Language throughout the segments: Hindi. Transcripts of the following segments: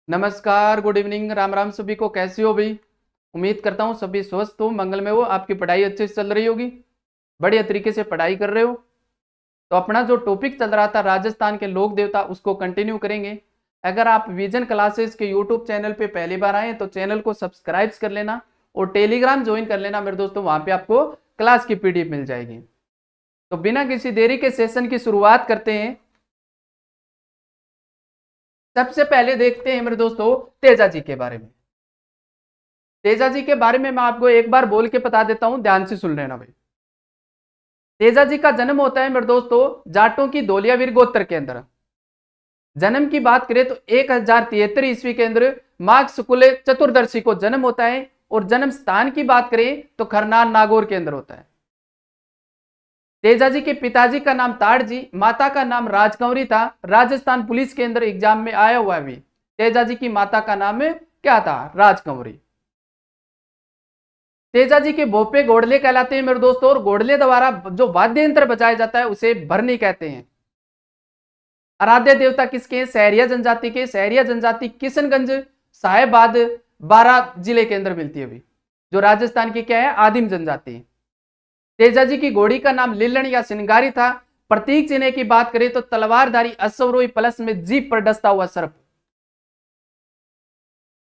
नमस्कार, गुड इवनिंग, राम राम सभी को। कैसे हो भाई? उम्मीद करता हूँ सभी स्वस्थ हो, मंगल में हो, आपकी पढ़ाई अच्छे से चल रही होगी, बढ़िया तरीके से पढ़ाई कर रहे हो। तो अपना जो टॉपिक चल रहा था राजस्थान के लोक देवता, उसको कंटिन्यू करेंगे। अगर आप विजन क्लासेस के यूट्यूब चैनल पे पहली बार आए तो चैनल को सब्सक्राइब कर लेना और टेलीग्राम ज्वाइन कर लेना मेरे दोस्तों, वहां पे आपको क्लास की पीडीएफ मिल जाएगी। तो बिना किसी देरी के सेशन की शुरुआत करते हैं। सबसे पहले देखते हैं मेरे दोस्तों तेजा जी के बारे में। तेजा जी के बारे में मैं आपको एक बार बोल के बता देता हूं, ध्यान से सुन लेना भाई। तेजा जी का जन्म होता है मेरे दोस्तों जाटों की धोलियावीर गोत्र के अंदर। जन्म की बात करें तो 1073 ईस्वी के अंदर माघ शुक्ल चतुर्दशी को जन्म होता है। और जन्म स्थान की बात करें तो खरनाल नागौर के अंदर होता है। तेजा जी के पिताजी का नाम ताड़ जी, माता का नाम राजकंवरी था। राजस्थान पुलिस के अंदर एग्जाम में आया हुआ है भी। तेजा जी की माता का नाम क्या था? राजकंवरी। तेजा जी के भोपे घोड़ले कहलाते हैं मेरे दोस्तों, और घोड़ले द्वारा जो वाद्य यंत्र बजाया जाता है उसे भरनी कहते हैं। आराध्य देवता किसके? सहरिया जनजाति के। सहरिया जनजाति किशनगंज, साहेबाद, बारां जिले के अंदर मिलती है अभी, जो राजस्थान की क्या है? आदिम जनजाति। तेजा जी की घोड़ी का नाम लिल्लण या सिंगारी था। प्रतीक चिन्ह की बात करें तो तलवारधारी अश्वरोही प्लस में जीप पर डसता हुआ सर्प।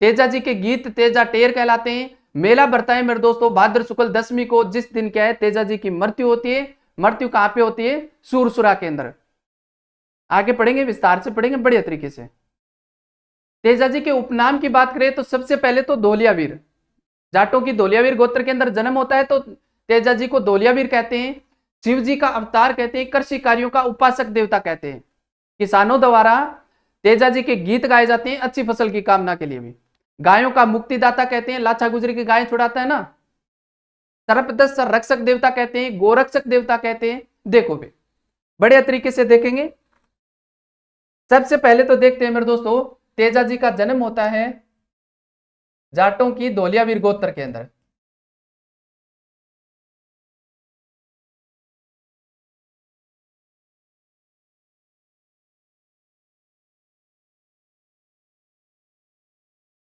तेजा जी के गीत तेजा टेर कहलाते हैं। मेला बढ़ता है मेरे दोस्तों भाद्र शुक्ल दशमी को, जिस दिन क्या है? तेजा जी की मृत्यु होती है। मृत्यु कहां पे होती है? सूरसुरा के अंदर। आगे पढ़ेंगे, विस्तार से पढ़ेंगे बढ़िया तरीके से। तेजा जी के उपनाम की बात करें तो सबसे पहले तो धोलियावीर। जाटों की धोलियावीर गोत्र के अंदर जन्म होता है तो तेजा जी को धोलियावीर कहते हैं। शिव जी का अवतार कहते हैं। कृषि कार्यों का उपासक देवता कहते हैं। किसानों द्वारा तेजा जी के गीत गाए जाते हैं अच्छी फसल की कामना के लिए भी। गायों का मुक्तिदाता कहते हैं, लाचा गुजरी की गाय छुड़ाता है ना। सर्पदस्त रक्षक देवता कहते हैं, गोरक्षक देवता कहते हैं। देखो भी बढ़िया तरीके से देखेंगे। सबसे पहले तो देखते हैं मेरे दोस्तों, तेजा जी का जन्म होता है जाटों की धोलियावीर गोत्र के अंदर।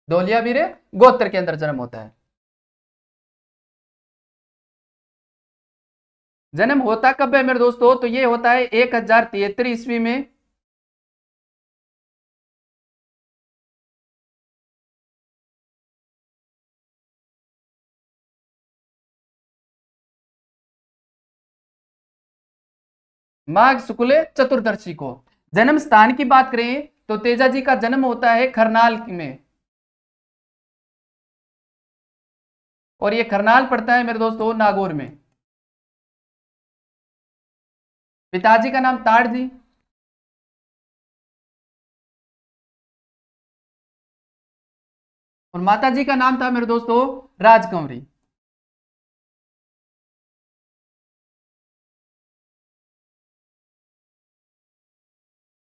धोलियावीर गोत्र के अंदर जन्म होता है। जन्म होता कब है मेरे दोस्तों? तो ये होता है 1073 ईस्वी में। माघ शुक्ल चतुर्दशी को। जन्म स्थान की बात करें तो तेजा जी का जन्म होता है खरनाल में। और ये खरनाल पड़ता है मेरे दोस्तों नागौर में। पिताजी का नाम ताड़ जी। और माता जी का नाम था मेरे दोस्तों राजकंवरी।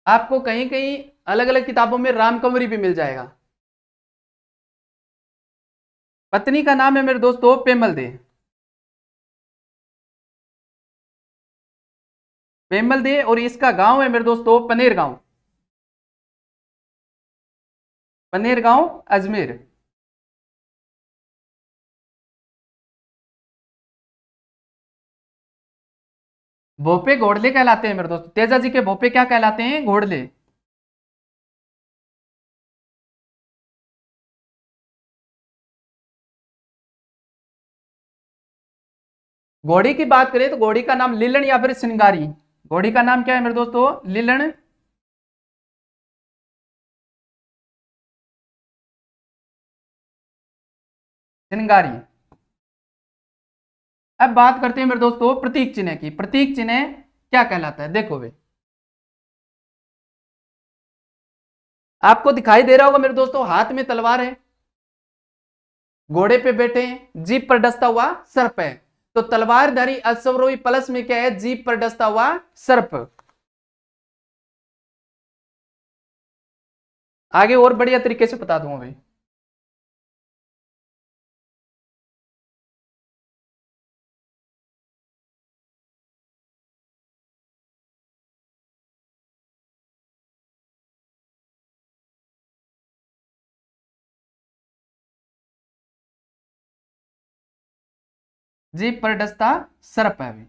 आपको कहीं कहीं अलग अलग किताबों में रामकंवरी भी मिल जाएगा। पत्नी का नाम है मेरे दोस्तों पेमल दे। पेमल दे, और इसका गांव है मेरे दोस्तों पनेर गांव। पनेर गांव, अजमेर। भोपे घोड़ले कहलाते हैं मेरे दोस्त। तेजा जी के भोपे क्या कहलाते हैं? घोड़ले। घोड़ी की बात करें तो घोड़ी का नाम लिलन या फिर सिंगारी। घोड़ी का नाम क्या है मेरे दोस्तों? लिलन, सिंगारी। अब बात करते हैं मेरे दोस्तों प्रतीक चिन्ह की। प्रतीक चिन्ह क्या कहलाता है? देखो वे, आपको दिखाई दे रहा होगा मेरे दोस्तों, हाथ में तलवार है, घोड़े पे बैठे हैं, जीप पर डसता हुआ सर्प है। तो तलवारधारी अश्वरोही प्लस में क्या है? जीप पर डसता हुआ सर्प। आगे और बढ़िया तरीके से बता दूंगा भाई। जीभ पर डसता सर्प है अभी,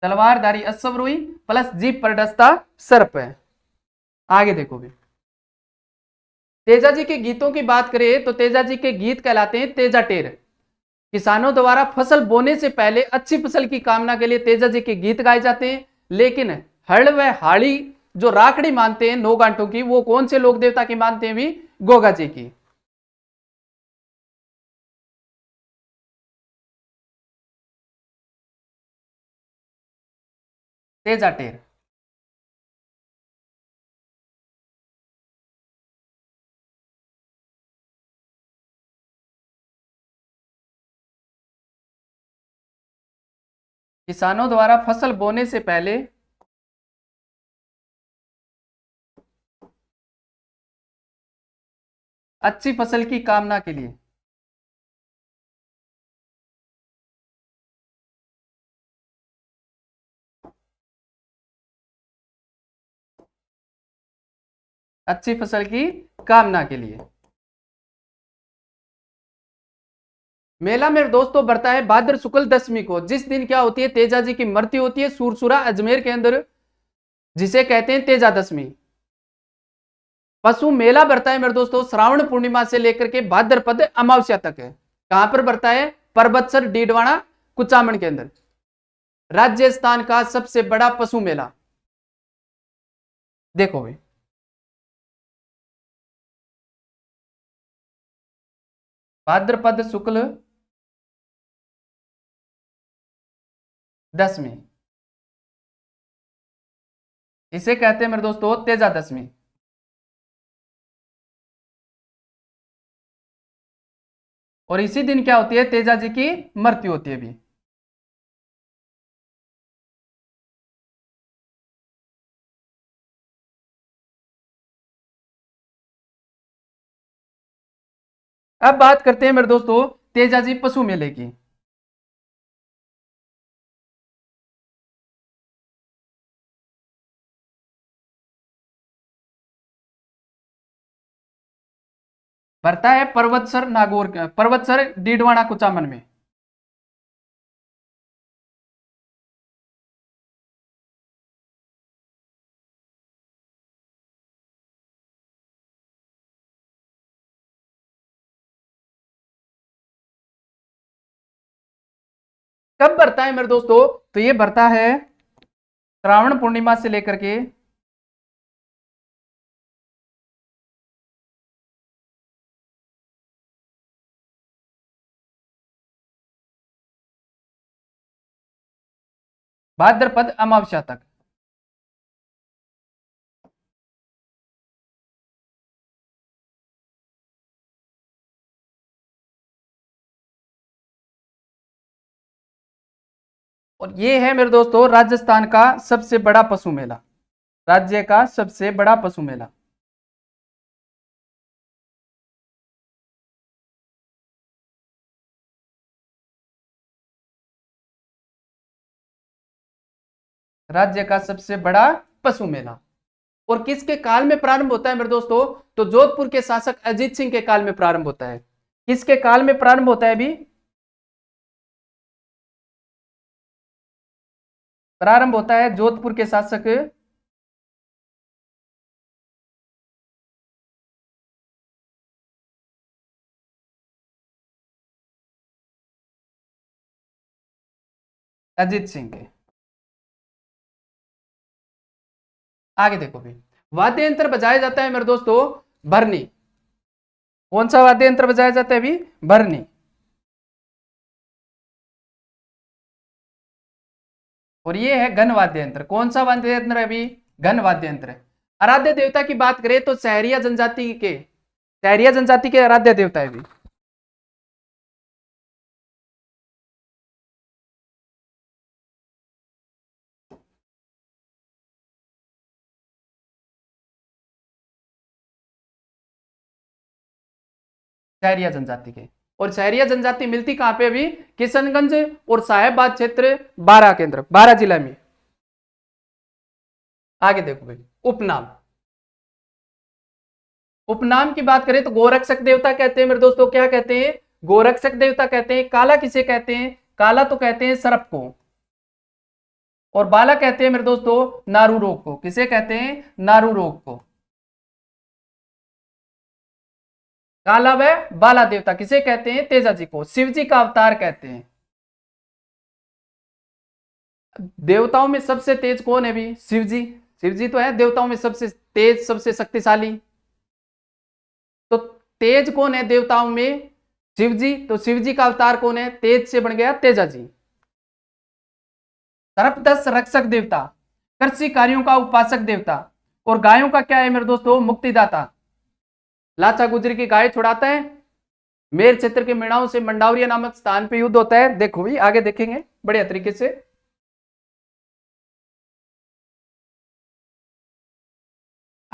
तलवारधारी अश्वरोही प्लस जीभ पर डसता सर्प है। आगे देखो भी, तेजा जी के गीतों की बात करें तो तेजा जी के गीत कहलाते हैं तेजा टेर। किसानों द्वारा फसल बोने से पहले अच्छी फसल की कामना के लिए तेजा जी के गीत गाए जाते हैं। लेकिन हड़ व हाड़ी जो राखड़ी मानते हैं 9 गांठों की, वो कौन से लोक देवता की मानते हैं भी? गोगा जी की। तेजा टेर। किसानों द्वारा फसल बोने से पहले अच्छी फसल की कामना के लिए अच्छी फसल की कामना के लिए मेला मेरे दोस्तों बढ़ता है भाद्र शुक्ल दशमी को, जिस दिन क्या होती है? तेजा जी की मृत्यु होती है सूरसुरा अजमेर के अंदर, जिसे कहते हैं तेजा दशमी। पशु मेला बढ़ता है मेरे दोस्तों श्रावण पूर्णिमा से लेकर के भाद्रपद अमावस्या तक है। कहां पर बढ़ता है? परबतसर डीडवाना कुचामन के अंदर, राजस्थान का सबसे बड़ा पशु मेला। देखो भाई, भाद्रपद शुक्ल दशमी, इसे कहते हैं मेरे दोस्तों तेजा दशमी। और इसी दिन क्या होती है? तेजा जी की मृत्यु होती है भी। अब बात करते हैं मेरे दोस्तों तेजा जी पशु मेले की। बढ़ता है पर्वतसर नागौर, पर्वतसर डीडवाना कुचामन में। कब बढ़ता है मेरे दोस्तों? तो ये बढ़ता है श्रावण पूर्णिमा से लेकर के भाद्रपद अमावस्या तक। और ये है मेरे दोस्तों राजस्थान का सबसे बड़ा पशु मेला, राज्य का सबसे बड़ा पशु मेला। राज्य का सबसे बड़ा पशु मेला। और किसके काल में प्रारंभ होता है मेरे दोस्तों? तो जोधपुर के शासक अजीत सिंह के काल में प्रारंभ होता है। किसके काल में प्रारंभ होता है अभी? प्रारंभ होता है जोधपुर के शासक अजीत सिंह के। आगे देखो भी, वाद्य यंत्र बजाया जाता है मेरे दोस्तों भरनी। कौन सा वाद्य यंत्र बजाया जाता है अभी? भरनी। और ये है घन वाद्य यंत्र। कौन सा वाद्य यंत्र है अभी? घन वाद्य यंत्र। आराध्य देवता की बात करें तो सहरिया जनजाति के आराध्य देवता है अभी। सहरिया जनजाति के। और सहरिया जनजाति मिलती कहां पे अभी? किशनगंज और साहेबाद क्षेत्र, बारह केंद्र, बारह जिला में। आगे देखो भाई, उपनाम। उपनाम की बात करें तो गोरक्षक देवता कहते हैं मेरे दोस्तों, क्या कहते हैं? गोरक्षक देवता कहते हैं। काला किसे कहते हैं? काला तो कहते हैं सर्प को, और बाला कहते हैं मेरे दोस्तों नारू रोग को। किसे कहते हैं? नारू रोग को। काला व बाला देवता किसे कहते हैं? तेजा जी को। शिव जी का अवतार कहते हैं। देवताओं में सबसे तेज कौन है भी? शिव जी। शिव जी तो है देवताओं में सबसे तेज, सबसे शक्तिशाली। तो तेज कौन है देवताओं में? शिव जी। तो शिव जी का अवतार कौन है? तेज से बन गया तेजा जी। सर्पदंश रक्षक देवता, कृषि कार्यों का उपासक देवता, और गायों का क्या है मेरे दोस्तों? मुक्तिदाता। लाचा गुजरी की गाय छुड़ाता है। मेर क्षेत्र के मेणाओं से मंडावरिया नामक स्थान पे युद्ध होता है। देखो भी आगे देखेंगे बढ़िया तरीके से।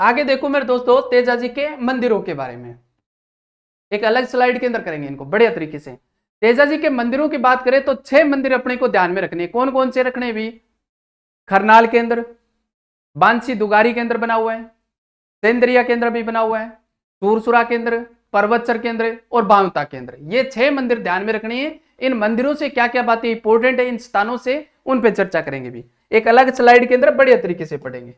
आगे देखो मेरे दोस्तों तेजा जी के मंदिरों के बारे में, एक अलग स्लाइड के अंदर करेंगे इनको बढ़िया तरीके से। तेजा जी के मंदिरों की बात करें तो 6 मंदिर अपने को ध्यान में रखने। कौन कौन से रखने भी? खरनाल के अंदर, बांसी दुगारी के अंदर बना हुआ है, सेंद्रिया के अंदर भी बना हुआ है, सूरसुरा के अंदर, पर्वतसर के अंदर, और बावता के अंदर। ये 6 मंदिर ध्यान में रखनी है। इन मंदिरों से क्या क्या बातें इंपॉर्टेंट है इन स्थानों से, उन पे चर्चा करेंगे भी, एक अलग स्लाइड के अंदर बढ़िया तरीके से पढ़ेंगे।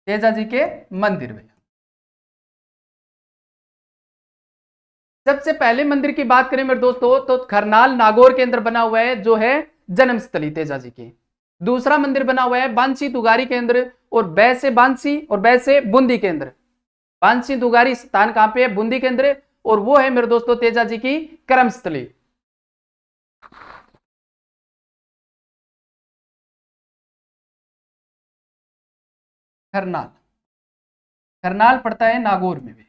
तेजा जी के मंदिर में सबसे पहले मंदिर की बात करें मेरे दोस्तों तो खरनाल नागौर के अंदर बना हुआ है, जो है जन्मस्थली तेजा जी की। दूसरा मंदिर बना हुआ है बांसी दुगारी के अंदर, और बै से बांसी और बै से बूंदी के अंदर। बांसी दुगारी स्थान कहां पे है? बूंदी के अंदर, और वो है मेरे दोस्तों तेजा जी की कर्मस्थली। खरनाल, खरनाल पड़ता है नागौर में भी।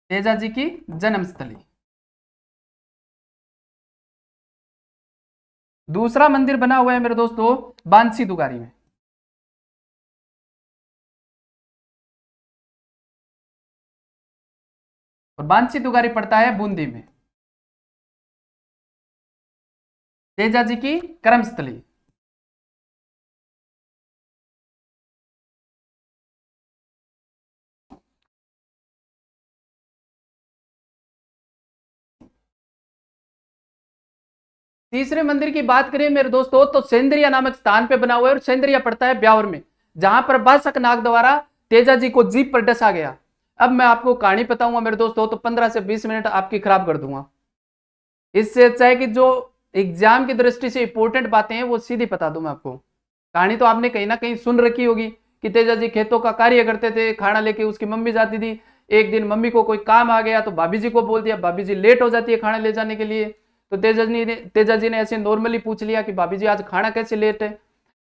तेजा जी की जन्मस्थली। दूसरा मंदिर बना हुआ है मेरे दोस्तों बांसी दुगारी में। और बांसी दुगारी पड़ता है बूंदी में। तेजा जी की कर्मस्थली। तीसरे मंदिर की बात करें मेरे दोस्तों तो सेंद्रिया नामक स्थान पे बना हुआ है, और सेंद्रिया पड़ता है ब्यावर में, जहां पर बासक नाग द्वारा तेजा जी को जीप पर डसा गया। अब मैं आपको कहानी बताऊंगा मेरे दोस्तों तो 15 से 20 मिनट आपकी खराब कर दूंगा। इससे अच्छा है कि जो एग्जाम की दृष्टि से इंपॉर्टेंट बातें हैं वो सीधी बता दूं मैं आपको। कहानी तो आपने कहीं ना कहीं सुन रखी होगी कि तेजा जी खेतों का कार्य करते थे, खाना लेके उसकी मम्मी जाती थी। एक दिन मम्मी को कोई काम आ गया तो भाभी जी को बोल दिया, भाभी जी लेट हो जाती है खाना ले जाने के लिए। तो तेजा जी ने ऐसे नॉर्मली पूछ लिया कि भाभी जी आज खाना कैसे लेट है?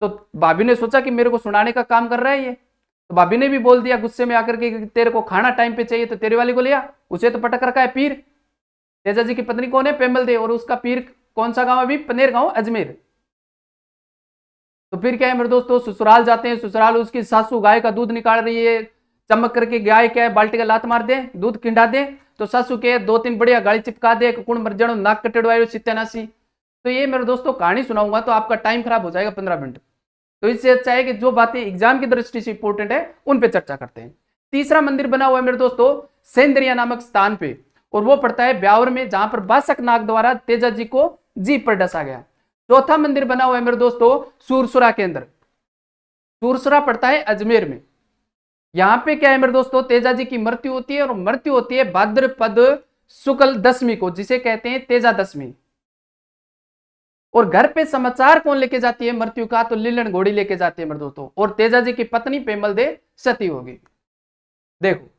तो भाभी ने सोचा कि मेरे को सुनाने का काम कर रहा है ये, तो भाभी ने भी बोल दिया गुस्से में आकर के तेरे को खाना टाइम पे चाहिए तो तेरे वाली को लिया, उसे तो पटक रखा है पीर। तेजा जी की पत्नी कौन है? पेमल दे, और उसका पीर कौन सा गांव? अभी पनेर गांव अजमेर। तो फिर क्या है मेरे दोस्तों ससुराल जाते हैं। ससुराल उसकी सासू गाय का दूध निकाल रही है, चमक करके गाय क्या है बाल्टी का लात मार दे, दूध किंडा दे। तो सासू के 2-3 बढ़िया गाड़ी चिपका दे, कुण मर जानो नाक कटेड़वायो सित्यानासी। तो ये मेरे दोस्तों कहानी सुनाऊंगा तो आपका टाइम खराब हो जाएगा 15 मिनट। तो इससे अच्छा है कि जो बातें एग्जाम की दृष्टि से इंपॉर्टेंट है उन पे चर्चा करते हैं। तीसरा मंदिर बना हुआ है मेरे दोस्तों सेंद्रिया नामक स्थान पे, और वो पड़ता है ब्यावर में, जहां पर बासक नाग द्वारा तेजा जी को जीप पर डसा गया। चौथा मंदिर बना हुआ है मेरे दोस्तों सूरसुरा के अंदर। सूरसुरा पड़ता है अजमेर में। यहां पे क्या है मेरे दोस्तों तेजा जी की मृत्यु होती है, और मृत्यु होती है भाद्रपद शुक्ल दशमी को, जिसे कहते हैं तेजा दशमी। और घर पे समाचार कौन लेके जाती है मृत्यु का? तो लीलन घोड़ी लेके जाती है मेरे दोस्तों, और तेजा जी की पत्नी पेमल दे सती होगी। देखो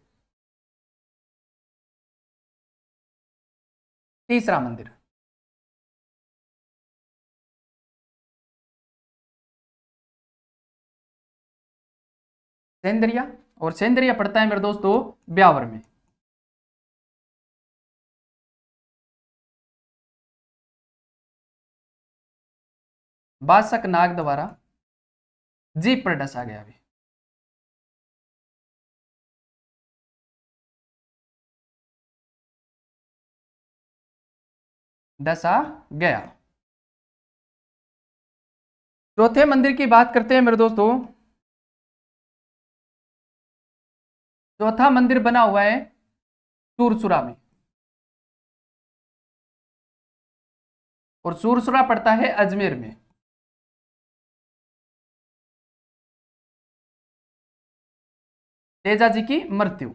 तीसरा मंदिर सेंद्रिया, और सेंद्रिया पड़ता है मेरे दोस्तों ब्यावर में। बासक नाग द्वारा जीप पर डसा गया भी। दशा गया। चौथे मंदिर की बात करते हैं मेरे दोस्तों। चौथा मंदिर बना हुआ है सूरसुरा में, और सूरसुरा पड़ता है अजमेर में। तेजा जी की मृत्यु।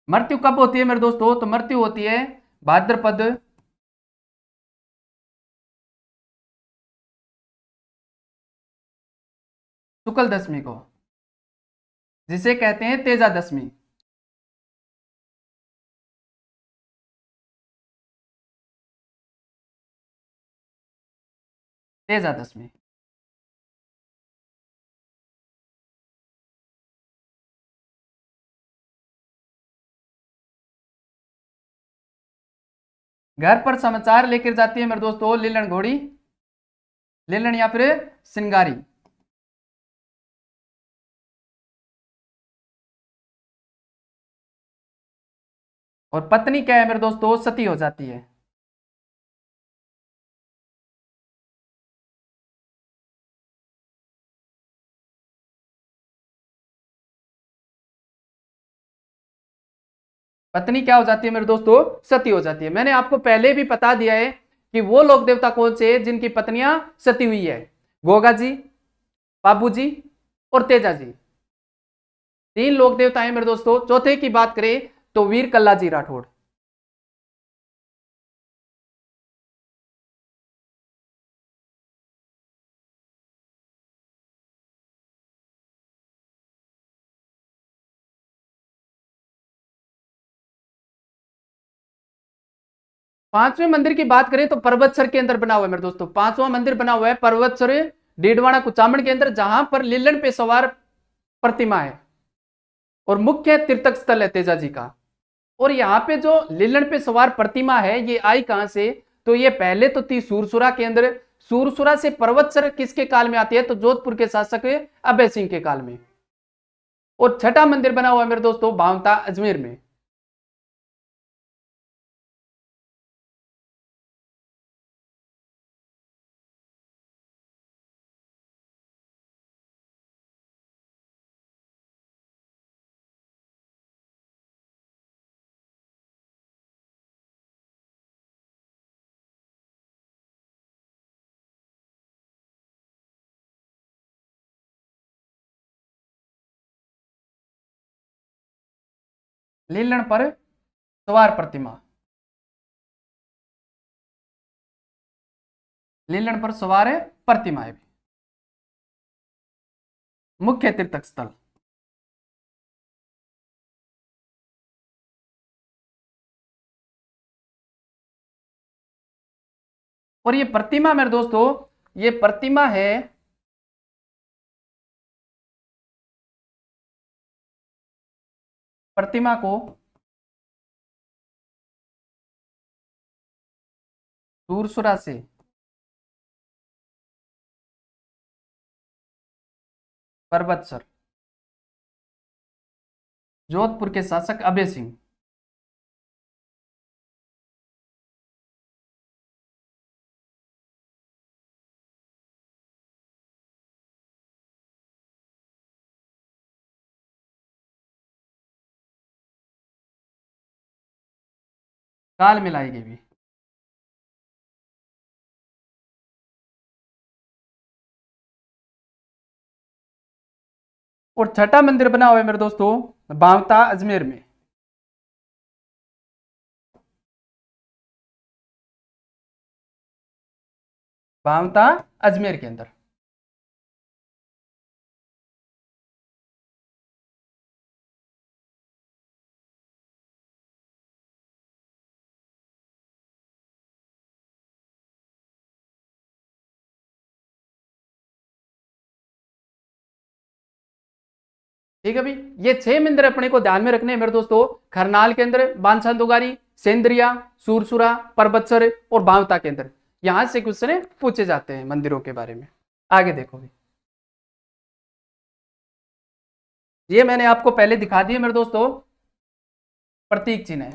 मृत्यु कब होती है मेरे दोस्तों? तो मृत्यु होती है भाद्रपद शुक्ल दशमी को, जिसे कहते हैं तेजा दशमी। तेजा दशमी। घर पर समाचार लेकर जाती है मेरे दोस्तों लीलन घोड़ी, लीलन या फिर सिंगारी। और पत्नी क्या है मेरे दोस्तों? सती हो जाती है। पत्नी क्या हो जाती है मेरे दोस्तों? सती हो जाती है। मैंने आपको पहले भी बता दिया है कि वो लोक देवता कौन से हैं जिनकी पत्नियां सती हुई है। गोगा जी, बाबू जी और तेजा जी, तीन लोक देवता हैं मेरे दोस्तों। चौथे की बात करें तो वीर कल्ला जी राठौड़। 5वें मंदिर की बात करें तो पर्वतसर के अंदर बना हुआ है मेरे दोस्तों। 5वां मंदिर बना हुआ है पर्वतसर डीडवाना कुचामन के अंदर, जहां पर लीलन पे सवार प्रतिमा है और मुख्य तीर्थक स्थल है तेजा जी का। और यहाँ पे जो लीलन पे सवार प्रतिमा है ये आई कहां से? तो ये पहले तो थी सूरसुरा के अंदर। सूरसुरा से पर्वतसर किसके काल में आती है? तो जोधपुर के शासक अभय सिंह के काल में। और छठा मंदिर बना हुआ है मेरे दोस्तों भावता अजमेर में। लीलन पर सवार प्रतिमा, लीलन पर सवार है प्रतिमा है मुख्य तीर्थक स्थल। और ये प्रतिमा मेरे दोस्तों, ये प्रतिमा है प्रतिमा को सूरसुरा से पर्वतसर जोधपुर के शासक अभय सिंह काल में लाई गई। और छठा मंदिर बना हुआ है मेरे दोस्तों भावता अजमेर में। भावता अजमेर के अंदर। ठीक है भाई, ये 6 मंदिर अपने को ध्यान में रखने हैं मेरे दोस्तों। खरनाल के अंदर, बांछा दुगारी, सेंद्रिया, सूरसुरा, परबतसर और भावता के अंदर। यहां से क्वेश्चन पूछे जाते हैं मंदिरों के बारे में। आगे देखो भाई, ये मैंने आपको पहले दिखा दिया मेरे दोस्तों प्रतीक चिन्ह है,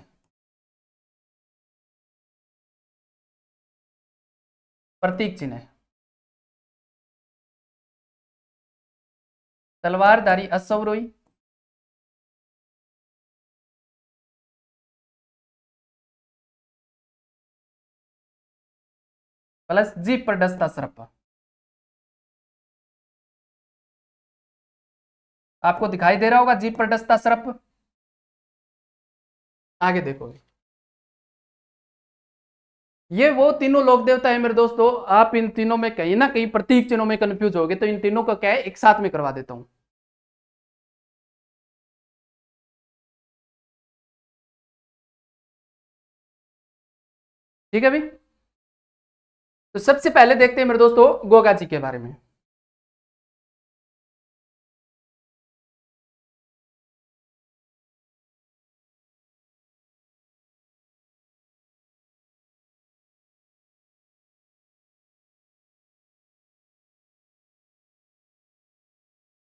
प्रतीक चिन्ह है। तलवारधारी अश्वरोही, प्लस जीभ पर डसता सर्प। आपको दिखाई दे रहा होगा जीभ पर डसता सर्प। आगे देखो, ये वो तीनों लोक देवता है मेरे दोस्तों। आप इन तीनों में कहीं ना कहीं प्रतीक चिन्हों में कंफ्यूज हो गए, तो इन तीनों का क्या है, एक साथ में करवा देता हूं। ठीक है भाई। तो सबसे पहले देखते हैं मेरे दोस्तों गोगा जी के बारे में।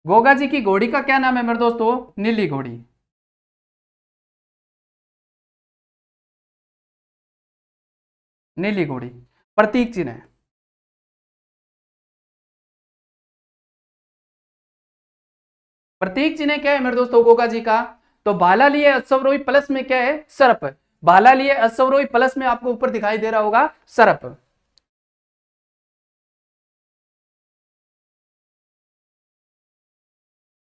गोगा जी की घोड़ी का क्या नाम है मेरे दोस्तों, नीली घोड़ी। नीली घोड़ी प्रतीक चिन्ह है। प्रतीक चिन्ह क्या है मेरे दोस्तों गोगा जी का, तो भाला लिए अश्वरोही, प्लस में क्या है, सर्प। भाला लिए अश्वरोही, प्लस में आपको ऊपर दिखाई दे रहा होगा सर्प।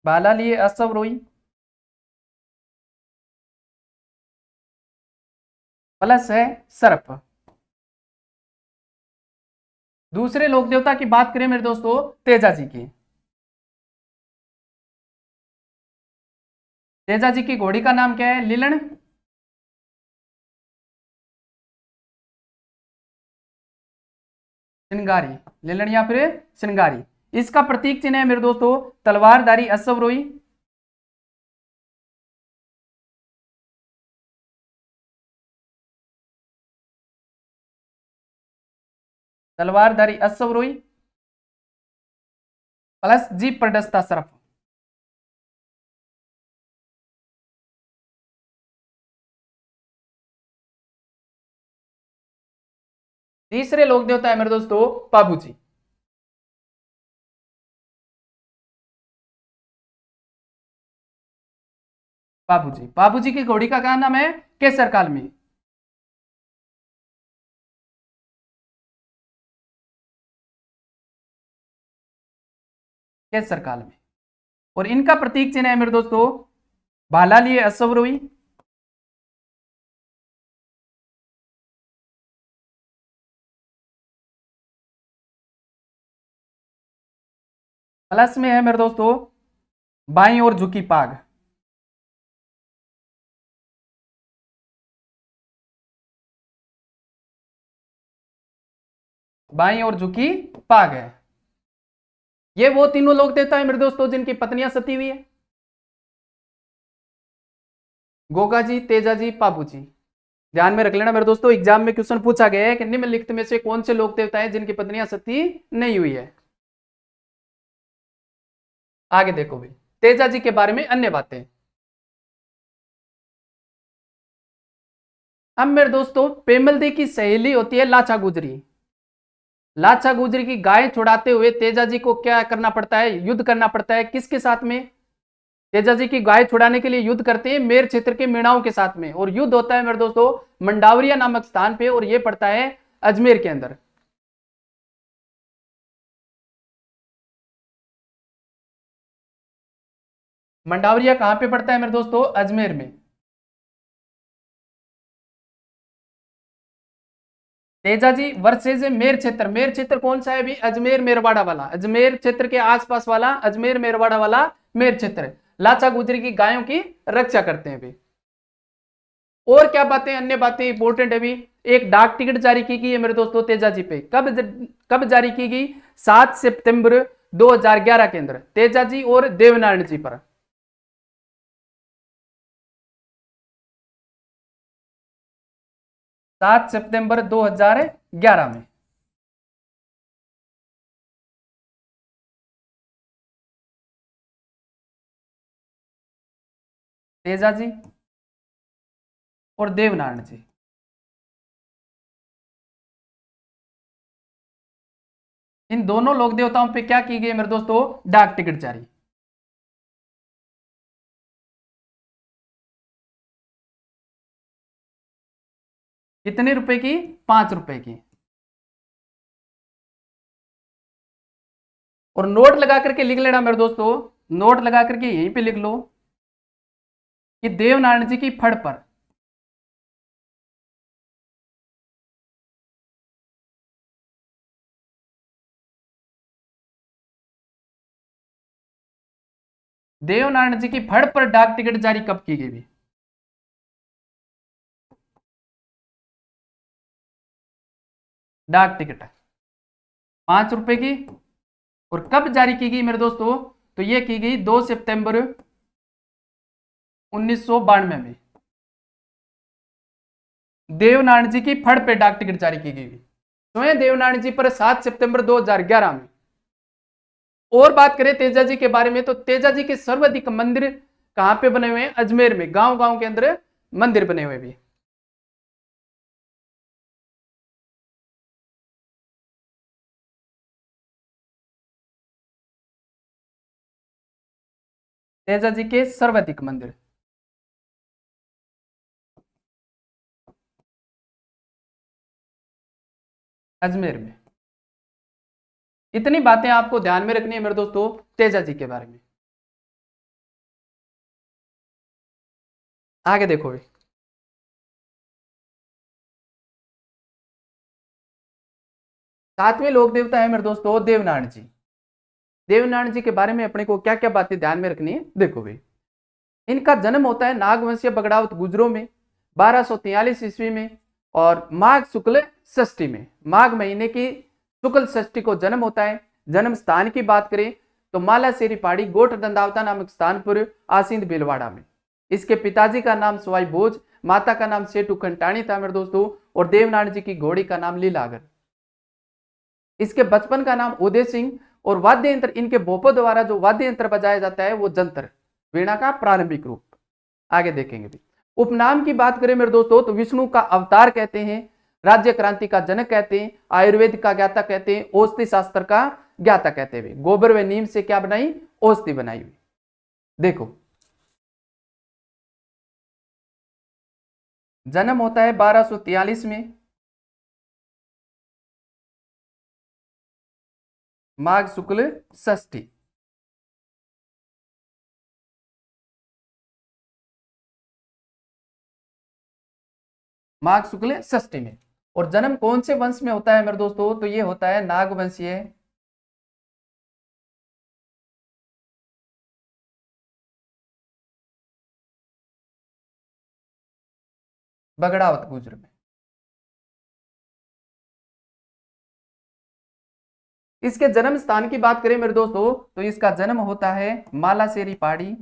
भाला लिए अश्वरोही, प्लस है सर्प। दूसरे लोक देवता की बात करें मेरे दोस्तों, तेजा जी की। तेजा जी की घोड़ी का नाम क्या है, लीलन। श्रृंगारी, लीलन या फिर श्रृंगारी। इसका प्रतीक चिन्ह है मेरे दोस्तों तलवारधारी अश्वरोही। तलवारधारी अश्वरोही, प्लस जीप पर डसता सर्प। तीसरे लोक देवता है मेरे दोस्तों पाबूजी। बाबूजी, बाबूजी की घोड़ी का क्या नाम है, केसर काल में। केसर काल में। और इनका प्रतीक चिन्ह है मेरे दोस्तों भाला लिए अश्वरोही, प्लस में है मेरे दोस्तों बाई और झुकी पाग। बाई और झुकी पाग है। ये वो तीनों लोग देवता है मेरे दोस्तों जिनकी पत्नियां सती हुई है, गोगा जी, तेजा जी, पाबू जी। ध्यान में रख लेना मेरे दोस्तों, एग्जाम में क्वेश्चन पूछा गया है कि निम्नलिखित में से कौन से लोक देवता है जिनकी पत्नियां सती नहीं हुई है। आगे देखो भाई, तेजा जी के बारे में अन्य बातें। अब मेरे दोस्तों पेमल दी की सहेली होती है लाचा गुजरी। लाचा गुजरी की गाय छुड़ाते हुए तेजा जी को क्या करना पड़ता है, युद्ध करना पड़ता है, किसके साथ में, तेजा जी की गाय छुड़ाने के लिए युद्ध करते हैं मेर क्षेत्र के मीणाओं के साथ में। और युद्ध होता है मेरे दोस्तों मंडावरिया नामक स्थान पे, और यह पड़ता है अजमेर के अंदर। मंडावरिया कहां पे पड़ता है मेरे दोस्तों, अजमेर में। तेजा जी वर्सेज मेर क्षेत्र, मेर क्षेत्र कौन सा है भी, अजमेर मेरवाड़ा वाला, अजमेर क्षेत्र के आसपास वाला अजमेर मेरवाड़ा वाला मेर क्षेत्र। लाचा गुजरी की गायों की रक्षा करते हैं भी। और क्या बातें, अन्य बातें इंपॉर्टेंट है भी। एक डाक टिकट जारी की गई है मेरे दोस्तों तेजा जी पे, कब जारी की गई, 7 सितंबर 2011 के अंदर, तेजा जी और देवनारायण जी पर। 7 सितंबर 2011 में। तेजा जी और देवनारायण जी। इन दोनों लोक देवताओं पे क्या की गई मेरे दोस्तों, डाक टिकट जारी। कितने रुपए की, 5 रुपए की। और नोट लगा करके लिख लेना मेरे दोस्तों, नोट लगा करके यहीं पे लिख लो कि देवनारायण जी की फड़ पर देवनारायण जी की फड़ पर डाक टिकट जारी कब की गई। डाक टिकट 5 रुपए की। और कब जारी की गई मेरे दोस्तों, तो यह की गई 2 सितंबर 1992 में। देवनारायण जी की फड़ पे डाक टिकट जारी की गई। स्वयं देवनारायण जी पर 7 सितंबर 2011 में। और बात करें तेजा जी के बारे में, तो तेजा जी के सर्वाधिक मंदिर कहां पे बने हुए हैं, अजमेर में, गांव गांव के अंदर मंदिर बने हुए भी। तेजा जी के सर्वाधिक मंदिर अजमेर में। इतनी बातें आपको ध्यान में रखनी है मेरे दोस्तों तेजा जी के बारे में। आगे देखो भी, सातवें लोक देवता है मेरे दोस्तों देवनारायण जी। देवनारायण जी के बारे में अपने को क्या क्या बातें ध्यान में रखनी है, देखो भी। इनका जन्म होता है नागवंशीय बगड़ावत गुजरों में 1243 ईस्वी में, और माघ शुक्ल षष्ठी में, माघ महीने की शुक्ल षष्ठी को जन्म होता है। जन्म स्थान की बात करें तो मालासेरी पहाड़ी गोठ दंदावता नामक स्थान पर आसींद भीलवाड़ा में। इसके पिताजी का नाम सवाई भोज, माता का नाम सेठू खंटाणी था मेरे दोस्तों, और देवनारायण जी की घोड़ी का नाम लीलागर। इसके बचपन का नाम उदय सिंह, और वाद्य यंत्र इनके भोपो द्वारा जो वाद्य यंत्र बजाया जाता है वो जंतर, वीणा का प्रारंभिक रूप। आगे देखेंगे भी। उपनाम की बात करें मेरे दोस्तों तो विष्णु का अवतार कहते हैं, राज्य क्रांति का जनक कहते हैं, आयुर्वेद का ज्ञाता कहते हैं, औषधि शास्त्र का ज्ञाता कहते हुए। गोबर व नीम से क्या बनाई, औषधि बनाई हुई। देखो जन्म होता है 1243 में, माघ शुक्ल षष्ठी। माघ शुक्ल षष्ठी में। और जन्म कौन से वंश में होता है मेरे दोस्तों, तो ये होता है नागवंशीय बगड़ावत गुजर में। इसके जन्म स्थान की बात करें मेरे दोस्तों तो इसका जन्म होता है मालासेरी पहाड़ी,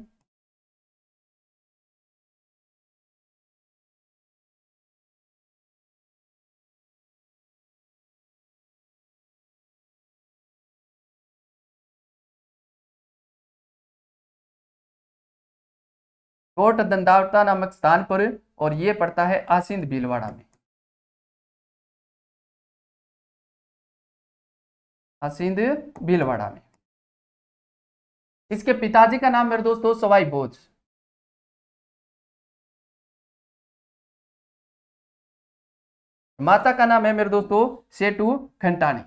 कोट दंदावता नामक स्थान पर, और ये पड़ता है आसींद भीलवाड़ा में। आसींद भीलवाड़ा में। इसके पिताजी का नाम मेरे दोस्तों सवाई भोज, माता का नाम है मेरे दोस्तों सेठू खंटानी।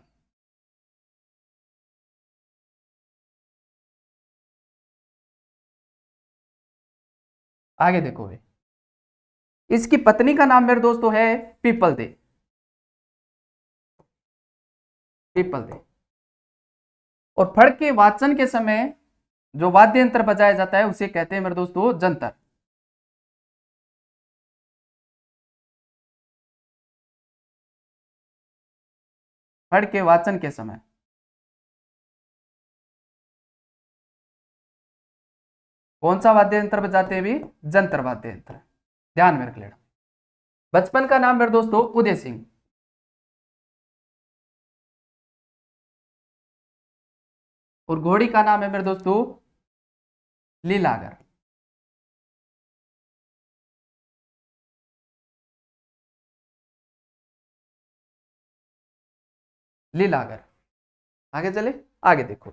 आगे देखो भाई, इसकी पत्नी का नाम मेरे दोस्तों है पीपल दे, पीपल दे। और फड़ के वाचन के समय जो वाद्य यंत्र बजाया जाता है उसे कहते हैं मेरे दोस्तों जंतर। फड़ के वाचन के समय कौन सा वाद्य यंत्र बजाते हैं भी, जंतर वाद्य यंत्र। ध्यान में रख लेना। बचपन का नाम मेरे दोस्तों उदय सिंह, और घोड़ी का नाम है मेरे दोस्तों लीलागर। लीलागर। आगे चले, आगे देखो,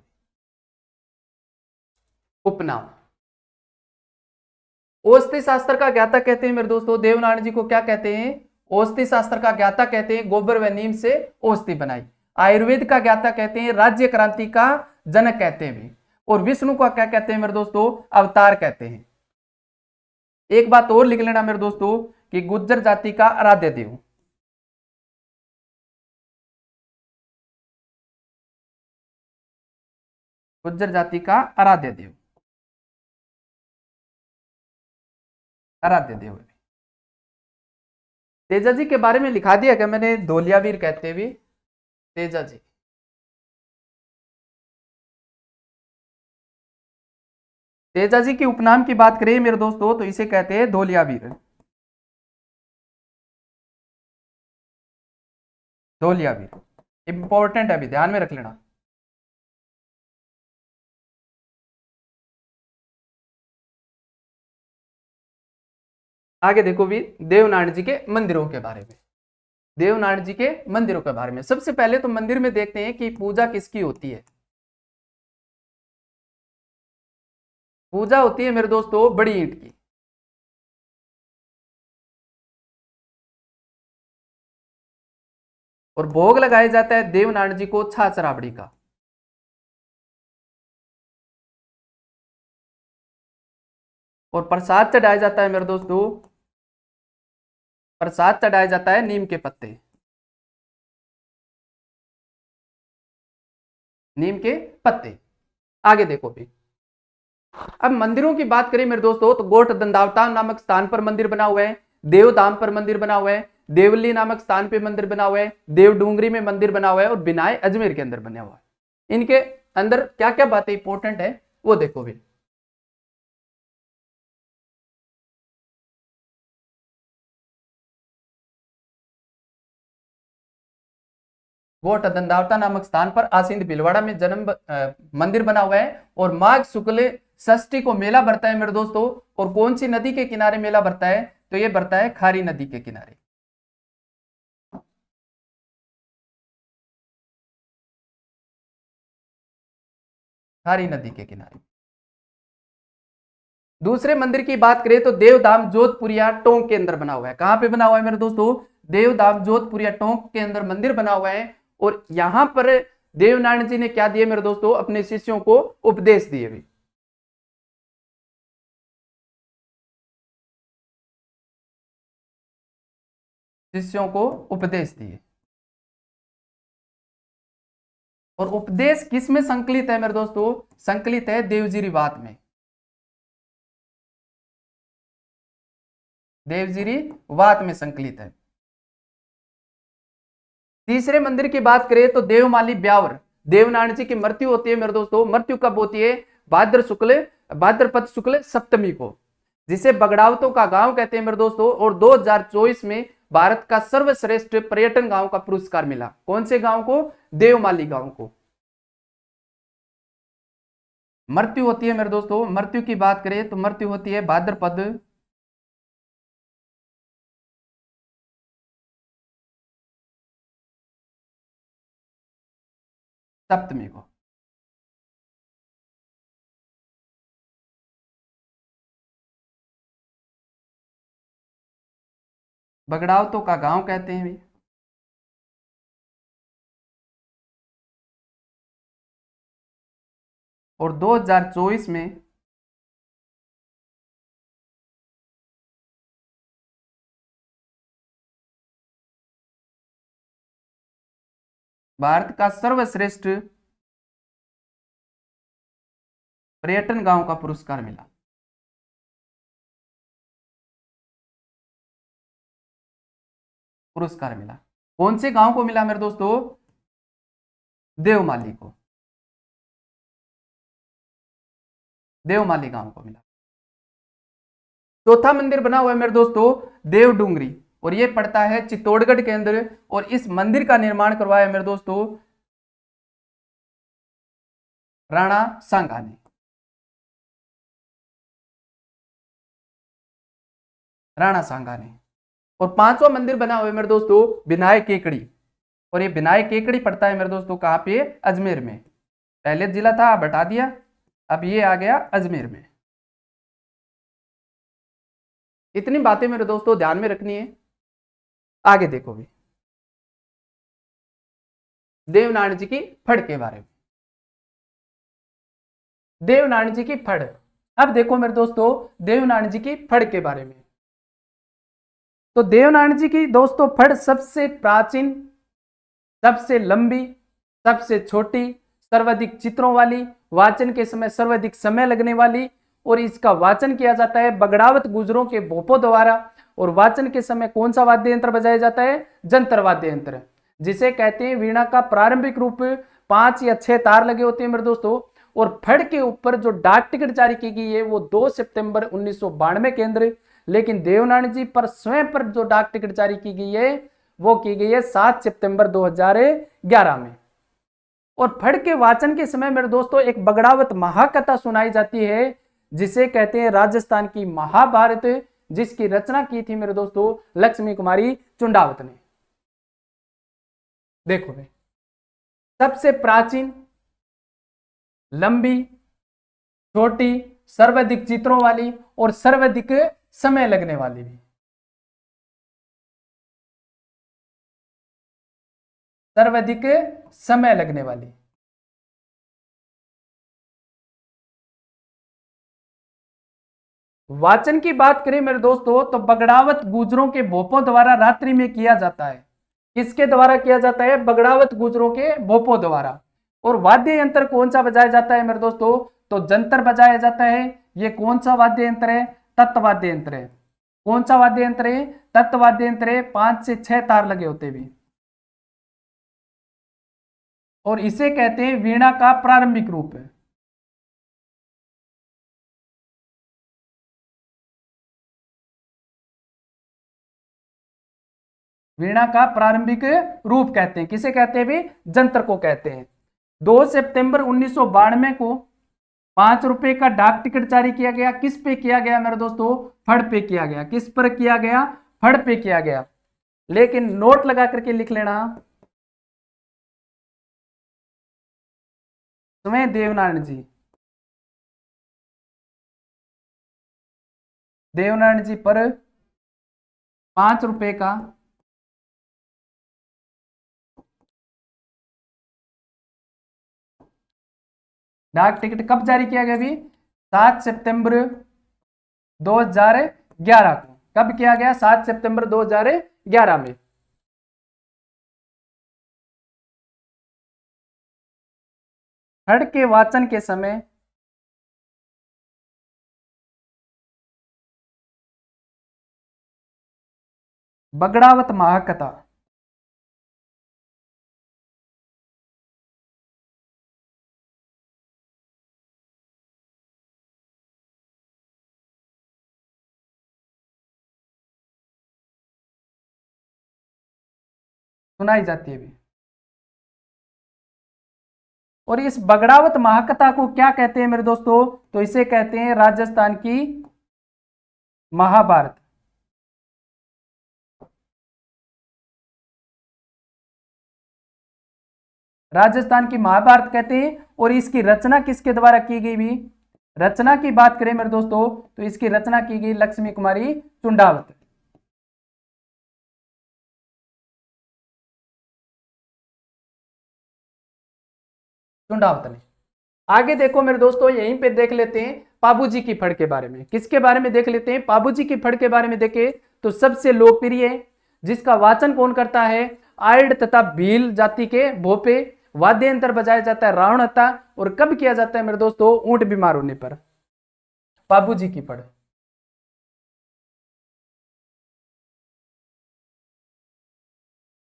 उपनाम। औषधि शास्त्र का ज्ञाता कहते हैं मेरे दोस्तों देवनारायण जी को, क्या कहते हैं? औषधि शास्त्र का ज्ञाता कहते हैं, गोबर व नीम से औषधि बनाई। आयुर्वेद का ज्ञाता कहते हैं, राज्य क्रांति का जनक कहते हैं भी। और विष्णु का क्या कहते हैं मेरे दोस्तों? अवतार कहते हैं। एक बात और लिख लेना मेरे दोस्तों कि गुज्जर जाति का आराध्य देव, गुज्जर जाति का आराध्य देव, आराध्य देव। तेजा जी के बारे में लिखा दिया क्या मैंने? धोलियावीर कहते भी तेजा जी। तेजा जी के उपनाम की बात करें मेरे दोस्तों तो इसे कहते हैं धोलियावीर, धोलियावीर। इंपॉर्टेंट है, अभी ध्यान में रख लेना। आगे देखो भी देवनारायण जी के मंदिरों के बारे में, देवनारायण जी के मंदिरों के बारे में। सबसे पहले तो मंदिर में देखते हैं कि पूजा किसकी होती है। पूजा होती है मेरे दोस्तों बड़ी ईंट की, और भोग लगाया जाता है देवनारायण जी को छाछ राबड़ी का। और प्रसाद चढ़ाया जाता है मेरे दोस्तों, प्रसाद चढ़ाया जाता है नीम के पत्ते, नीम के पत्ते। आगे देखो भी, अब मंदिरों की बात करें मेरे दोस्तों तो गोठ दंडावता नामक स्थान पर मंदिर बना हुआ है, देवधाम पर मंदिर बना हुआ है, देवली नामक स्थान पे मंदिर बना हुआ है, देवडूंगरी में मंदिर बना हुआ है, और बिनाए अजमेर के अंदर बना हुआ है। इनके अंदर क्या क्या बातें इंपॉर्टेंट है वो देखो भी। गोठ दंडावता नामक स्थान पर आसिंद भीलवाड़ा में जन्म मंदिर बना हुआ है, और माघ शुक्ल षष्ठी को मेला भरता है मेरे दोस्तों। और कौन सी नदी के किनारे मेला भरता है? तो ये भरता है खारी नदी के किनारे, खारी नदी के किनारे। दूसरे मंदिर की बात करें तो देवधाम जोधपुरिया टोंक के अंदर बना हुआ है। कहां पे बना हुआ है मेरे दोस्तों? देवधाम जोधपुरिया टोंक के अंदर मंदिर बना हुआ है। और यहां पर देवनारायण जी ने क्या दिए मेरे दोस्तों? अपने शिष्यों को उपदेश दिए भी, शिष्यों को उपदेश दिए। और उपदेश किस में संकलित है मेरे दोस्तों? संकलित है देवजीरी वात में, देवजीरी वात में संकलित है। तीसरे मंदिर की बात करें तो देवमाली ब्यावर, देवनारायण जी की मृत्यु होती है मेरे दोस्तों। मृत्यु कब होती है? भाद्रपद शुक्ल सप्तमी को, जिसे बगड़ावतों का गांव कहते हैं मेरे दोस्तों। और 2024 में भारत का सर्वश्रेष्ठ पर्यटन गांव का पुरस्कार मिला। कौन से गांव को? देवमाली गांव को। मृत्यु होती है मेरे दोस्तों, मृत्यु की बात करें तो मृत्यु होती है भाद्रपद सप्तमी को। बगड़ावतों का गांव कहते हैं भी। और 2024 में भारत का सर्वश्रेष्ठ पर्यटन गांव का पुरस्कार मिला, पुरस्कार मिला। कौन से गांव को मिला मेरे दोस्तों? देवमाली को, देवमाली गांव को मिला। चौथा मंदिर बना हुआ है मेरे दोस्तों देवडूंगरी, और यह पड़ता है चित्तौड़गढ़ के अंदर। और इस मंदिर का निर्माण करवाया मेरे दोस्तों राणा सांगा ने, राणा सांगा ने। और पांचवा मंदिर बना हुआ है मेरे दोस्तों विनायक केकड़ी, और ये विनायक केकड़ी पड़ता है मेरे दोस्तों कहाँ पे, अजमेर में। पहले जिला था, अब हटा दिया, अब ये आ गया अजमेर में। इतनी बातें मेरे दोस्तों ध्यान में रखनी है। आगे देखो भी देवनारायण जी की फड़ के बारे में। देवनारायण जी की फड़, अब देखो मेरे दोस्तों देवनारायण जी की फड़ के बारे में। तो देवनारायण जी की दोस्तों फड़ सबसे प्राचीन, सबसे लंबी, सबसे छोटी, सर्वाधिक चित्रों वाली, वाचन के समय सर्वाधिक समय लगने वाली, और इसका वाचन किया जाता है बगड़ावत गुजरों के भोपों द्वारा। और वाचन के समय कौन सा वाद्य यंत्र बजाया जाता है, जंतर वाद्य यंत्र, जिसे कहते हैं वीणा का प्रारंभिक रूप। 5 या 6 तार लगे होते हैं मेरे दोस्तों। और फड़ के ऊपर जो डाक टिकट जारी की गई है वो 2 सितंबर 1992 के अंदर, लेकिन देवनारायण जी पर स्वयं पर जो डाक टिकट जारी की गई है वो की गई है 7 सितंबर 2011 में। और फड़ के वाचन के समय मेरे दोस्तों एक बगड़ावत महाकथा सुनाई जाती है, जिसे कहते हैं राजस्थान की महाभारत, जिसकी रचना की थी मेरे दोस्तों लक्ष्मी कुमारी चुंडावत ने। देखो भाई, सबसे प्राचीन, लंबी, छोटी, सर्वाधिक चित्रों वाली और सर्वाधिक समय लगने वाली भी। सर्वाधिक समय लगने वाली। वाचन की बात करें मेरे दोस्तों तो बगड़ावत गुजरों के भोपों द्वारा रात्रि में किया जाता है। किसके द्वारा किया जाता है, बगड़ावत गुजरों के भोपों द्वारा। और वाद्य यंत्र कौन सा बजाया जाता है मेरे दोस्तों, तो जंतर बजाया जाता है। ये कौन सा वाद्य यंत्र है, तत्वाद्य यंत्र है। कौन सा वाद्य यंत्र है, तत्वाद्य यंत्र है। 5 से 6 तार लगे होते भी। और इसे कहते हैं वीणा का प्रारंभिक रूप है। वीणा का प्रारंभिक रूप कहते हैं, किसे कहते हैं भी, जंत्र को कहते हैं। 2 सितंबर 1992 को 5 रुपए का डाक टिकट जारी किया गया। किस पे किया गया मेरे दोस्तों, फड़ पे किया गया। किस पर किया गया, फड़ पे किया गया। लेकिन नोट लगा करके लिख लेना, स्वयं देवनारायण जी, देवनारायण जी पर 5 रुपए का डाक टिकट कब जारी किया गया भी, 7 सितंबर 2011 को। कब किया गया, 7 सितंबर 2011 में। फड़ के वाचन के समय बगड़ावत महाकथा, सुनाई जाती है भी। और इस बगड़ावत महाकथा को क्या कहते हैं मेरे दोस्तों, तो इसे कहते हैं राजस्थान की महाभारत। राजस्थान की महाभारत कहते हैं। और इसकी रचना किसके द्वारा की गई भी, रचना की बात करें मेरे दोस्तों तो इसकी रचना की गई लक्ष्मी कुमारी चुंडावत। चुंडावत ने। आगे देखो मेरे दोस्तों, यहीं पे देख लेते हैं पाबूजी की फड़ के बारे में। किसके बारे में देख लेते हैं, पाबूजी की फड़ के बारे में देखें तो सबसे लोकप्रिय, जिसका वाचन कौन करता है, आयड तथा भील जाति के भोपे। वाद्य यंत्र बजाया जाता है रावणता। और कब किया जाता है मेरे दोस्तों, ऊंट बीमार होने पर। पाबूजी की फड़,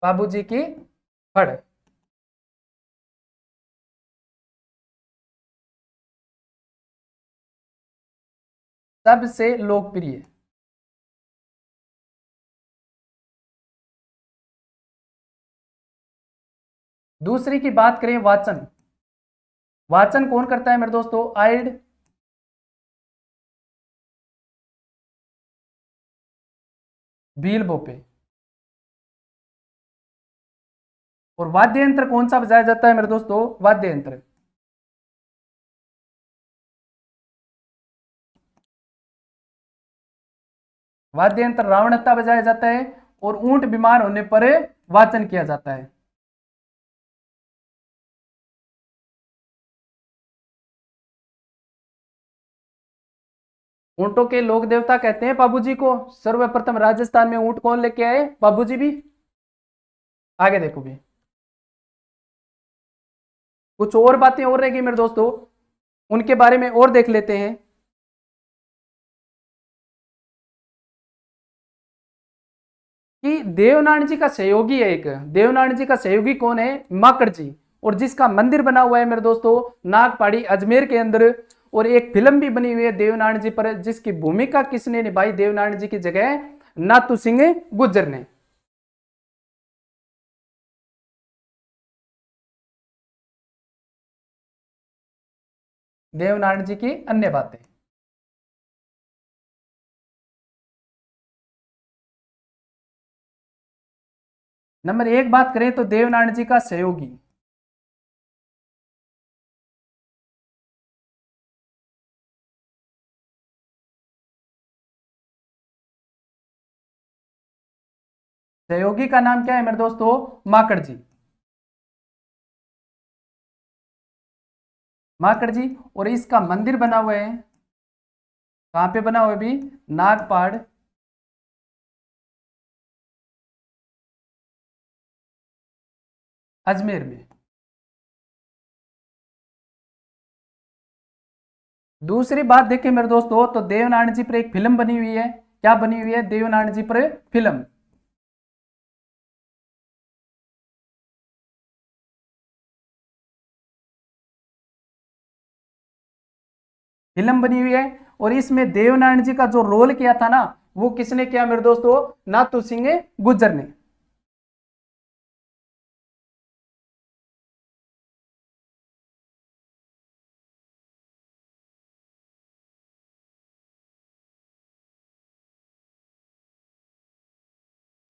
पाबूजी की फड़ सबसे लोकप्रिय। दूसरी की बात करें वाचन, वाचन कौन करता है मेरे दोस्तों, आयड भील भोपे। और वाद्य यंत्र कौन सा बजाया जाता है मेरे दोस्तों? वाद्य यंत्र, वाद्य यंत्र रावणत्ता बजाया जाता है और ऊंट बीमार होने पर वाचन किया जाता है। ऊंटों के लोक देवता कहते हैं बाबूजी को। सर्वप्रथम राजस्थान में ऊंट कौन लेके आए? बाबूजी भी। आगे देखो भी, कुछ और बातें और रहेगी मेरे दोस्तों, उनके बारे में और देख लेते हैं। कि देवनारायण जी का सहयोगी है एक, देवनारायण जी का सहयोगी कौन है? माकड़ जी। और जिसका मंदिर बना हुआ है मेरे दोस्तों नागपाड़ी अजमेर के अंदर, और एक फिल्म भी बनी हुई है देवनारायण जी पर, जिसकी भूमिका किसने निभाई देवनारायण जी की जगह? नातू सिंह गुज्जर ने। देवनारायण जी की अन्य बातें, नंबर एक बात करें तो देवनारायण जी का सहयोगी, सहयोगी का नाम क्या है मेरे दोस्तों? माकड़ जी। माकड़ जी। और इसका मंदिर बना हुआ है कहां पे बना हुआ है भी? नागपाड़ अजमेर में। दूसरी बात देखें मेरे दोस्तों तो देवनारायण जी पर एक फिल्म बनी हुई है। क्या बनी हुई है देवनारायण जी पर? फिल्म। फिल्म बनी हुई है, और इसमें देवनारायण जी का जो रोल किया था ना, वो किसने किया मेरे दोस्तों? नातू सिंह गुज्जर ने।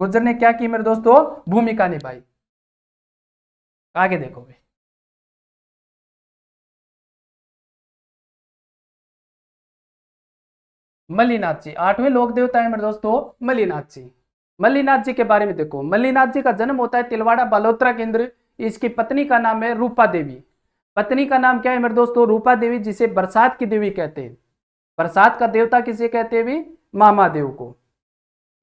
गुज्जर ने क्या की मेरे दोस्तों? भूमिका निभाई। आगे देखोगे, मल्लीनाथ जी आठवें लोक देवता है मेरे दोस्तों, मल्लीनाथ जी। मल्लीनाथ जी के बारे में देखो, मल्लीनाथ जी का जन्म होता है तिलवाड़ा बालोतरा के अंदर। इसकी पत्नी का नाम है रूपा देवी। पत्नी का नाम क्या है मेरे दोस्तों? रूपा देवी, जिसे बरसात की देवी कहते हैं। बरसात का देवता किसे कहते हैं भी? महादेव को।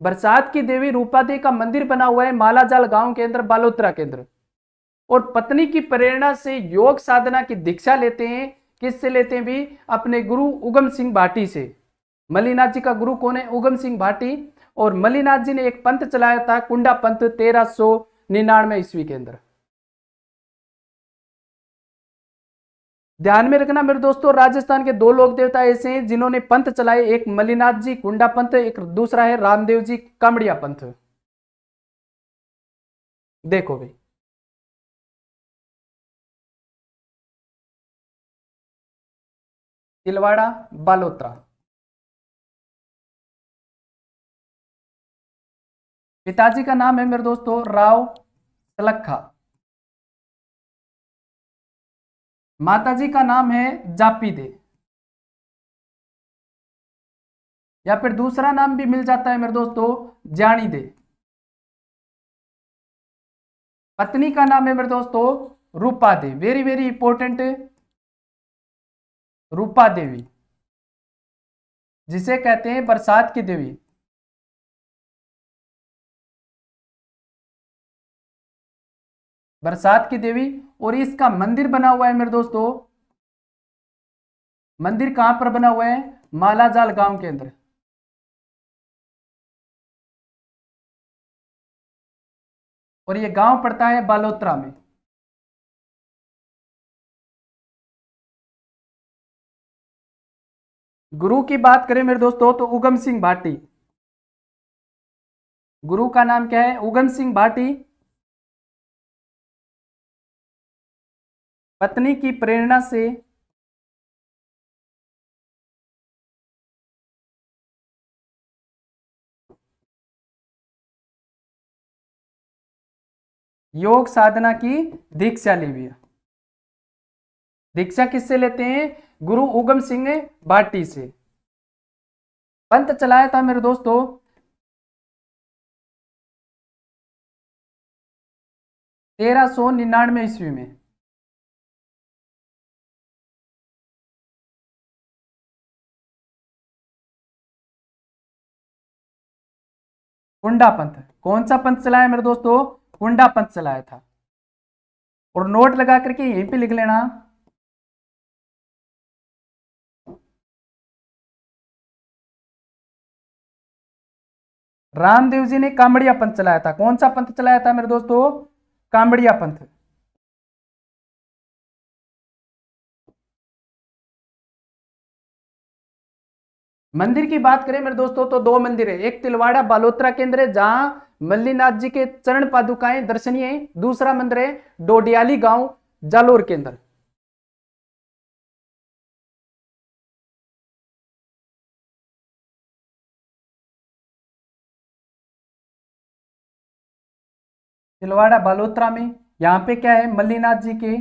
बरसात की देवी रूपा देवी का मंदिर बना हुआ है मालाजाल गांव के अंदर, बालोतरा के अंदर। और पत्नी की प्रेरणा से योग साधना की दीक्षा लेते हैं। किससे लेते हैं भी? अपने गुरु उगम सिंह भाटी से। मल्लीनाथ जी का गुरु कौन है? उगम सिंह भाटी। और मल्लीनाथ जी ने एक पंथ चलाया था, कुंडा पंथ, 1399 ईस्वी के अंदर। ध्यान में रखना मेरे दोस्तों, राजस्थान के दो लोक देवता ऐसे हैं जिन्होंने पंथ चलाए, एक मल्लीनाथ जी कुंडा पंथ, एक दूसरा है रामदेव जी कामड़िया पंथ। देखो भाई, तिलवाड़ा बालोतरा। पिताजी का नाम है मेरे दोस्तों राव सलखा। माताजी का नाम है जापी दे, या फिर दूसरा नाम भी मिल जाता है मेरे दोस्तों जानी दे। पत्नी का नाम है मेरे दोस्तों रूपा दे, वेरी वेरी इंपॉर्टेंट, रूपा देवी, जिसे कहते हैं बरसात की देवी। बरसात की देवी। और इसका मंदिर बना हुआ है मेरे दोस्तों, मंदिर कहां पर बना हुआ है? मालाजाल गांव के अंदर। और ये गांव पड़ता है बालोतरा में। गुरु की बात करें मेरे दोस्तों तो उगम सिंह भाटी। गुरु का नाम क्या है? उगम सिंह भाटी। पत्नी की प्रेरणा से योग साधना की दीक्षा ली हुई है। दीक्षा किससे लेते हैं? गुरु उगम सिंह भाटी से। पंथ चलाया था मेरे दोस्तों 1399 ईस्वी में। कुंडा पंथ। कौन सा पंथ चलाया मेरे दोस्तों? कुंडा पंथ चलाया था। और नोट लगा करके यहीं पे लिख लेना। रामदेव जी ने कांबड़िया पंथ चलाया था। कौन सा पंथ चलाया था मेरे दोस्तों? कांबड़िया पंथ। मंदिर की बात करें मेरे दोस्तों तो दो मंदिर है। एक तिलवाड़ा बालोतरा केंद्र है जहां मल्लीनाथ जी के चरण पादुकाएं दर्शनीय है। दूसरा मंदिर है डोडियाली गांव जालोर के अंदर। तिलवाड़ा बालोतरा में यहाँ पे क्या है? मल्लीनाथ जी के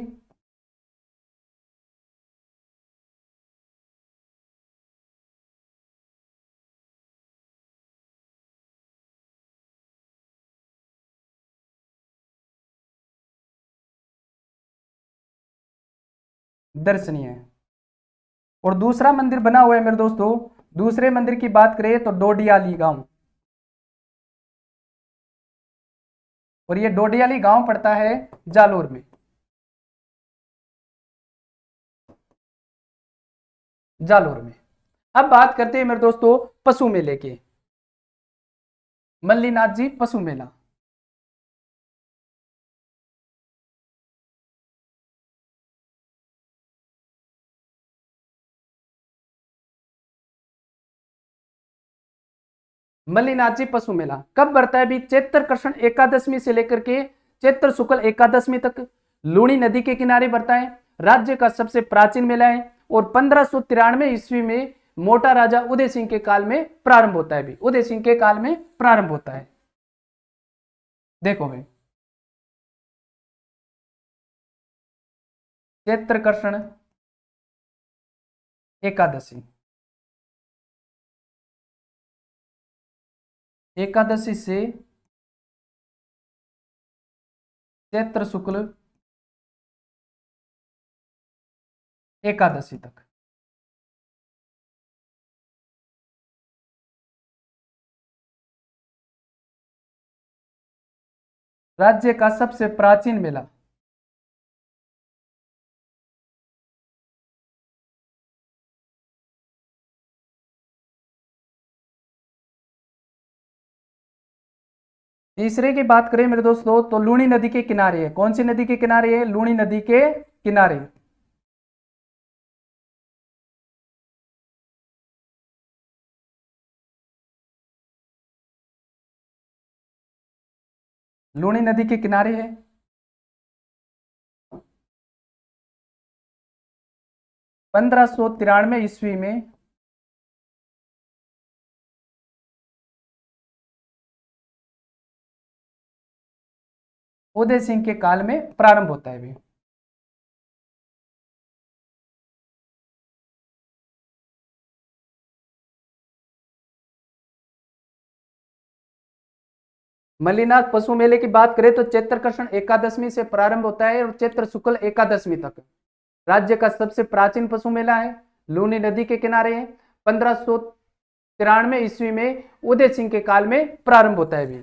दर्शनीय है। और दूसरा मंदिर बना हुआ है मेरे दोस्तों। दूसरे मंदिर की बात करें तो डोडियाली गांव। और ये डोडियाली गांव पड़ता है जालोर में। जालोर में। अब बात करते हैं मेरे दोस्तों पशु मेले की। मल्लीनाथ जी पशु मेला। मल्लीनाथ जी पशु मेला कब बढ़ता है? भी चैत्र कृष्ण एकादशमी से लेकर के चैत्र शुक्ल एकादशमी तक लूणी नदी के किनारे बढ़ता है। राज्य का सबसे प्राचीन मेला है और 1593 ईस्वी में मोटा राजा उदय सिंह के काल में प्रारंभ होता है। भी उदय सिंह के काल में प्रारंभ होता है। देखो भाई, चैत्र कृष्ण एकादशी। एकादशी से चैत्र शुक्ल एकादशी तक। राज्य का सबसे प्राचीन मेला। तीसरे की बात करें मेरे दोस्तों तो लूणी नदी के किनारे है। कौन सी नदी के किनारे है? लूणी नदी के किनारे। लूणी नदी के किनारे है। 1593 ईस्वी में उदय सिंह के काल में प्रारंभ होता है। भी मल्लीनाथ पशु मेले की बात करें तो चैत्र कृष्ण एकादशमी से प्रारंभ होता है और चैत्र शुक्ल एकादशमी तक राज्य का सबसे प्राचीन पशु मेला है। लूनी नदी के किनारे है। 1593 ईस्वी में उदय सिंह के काल में प्रारंभ होता है। भी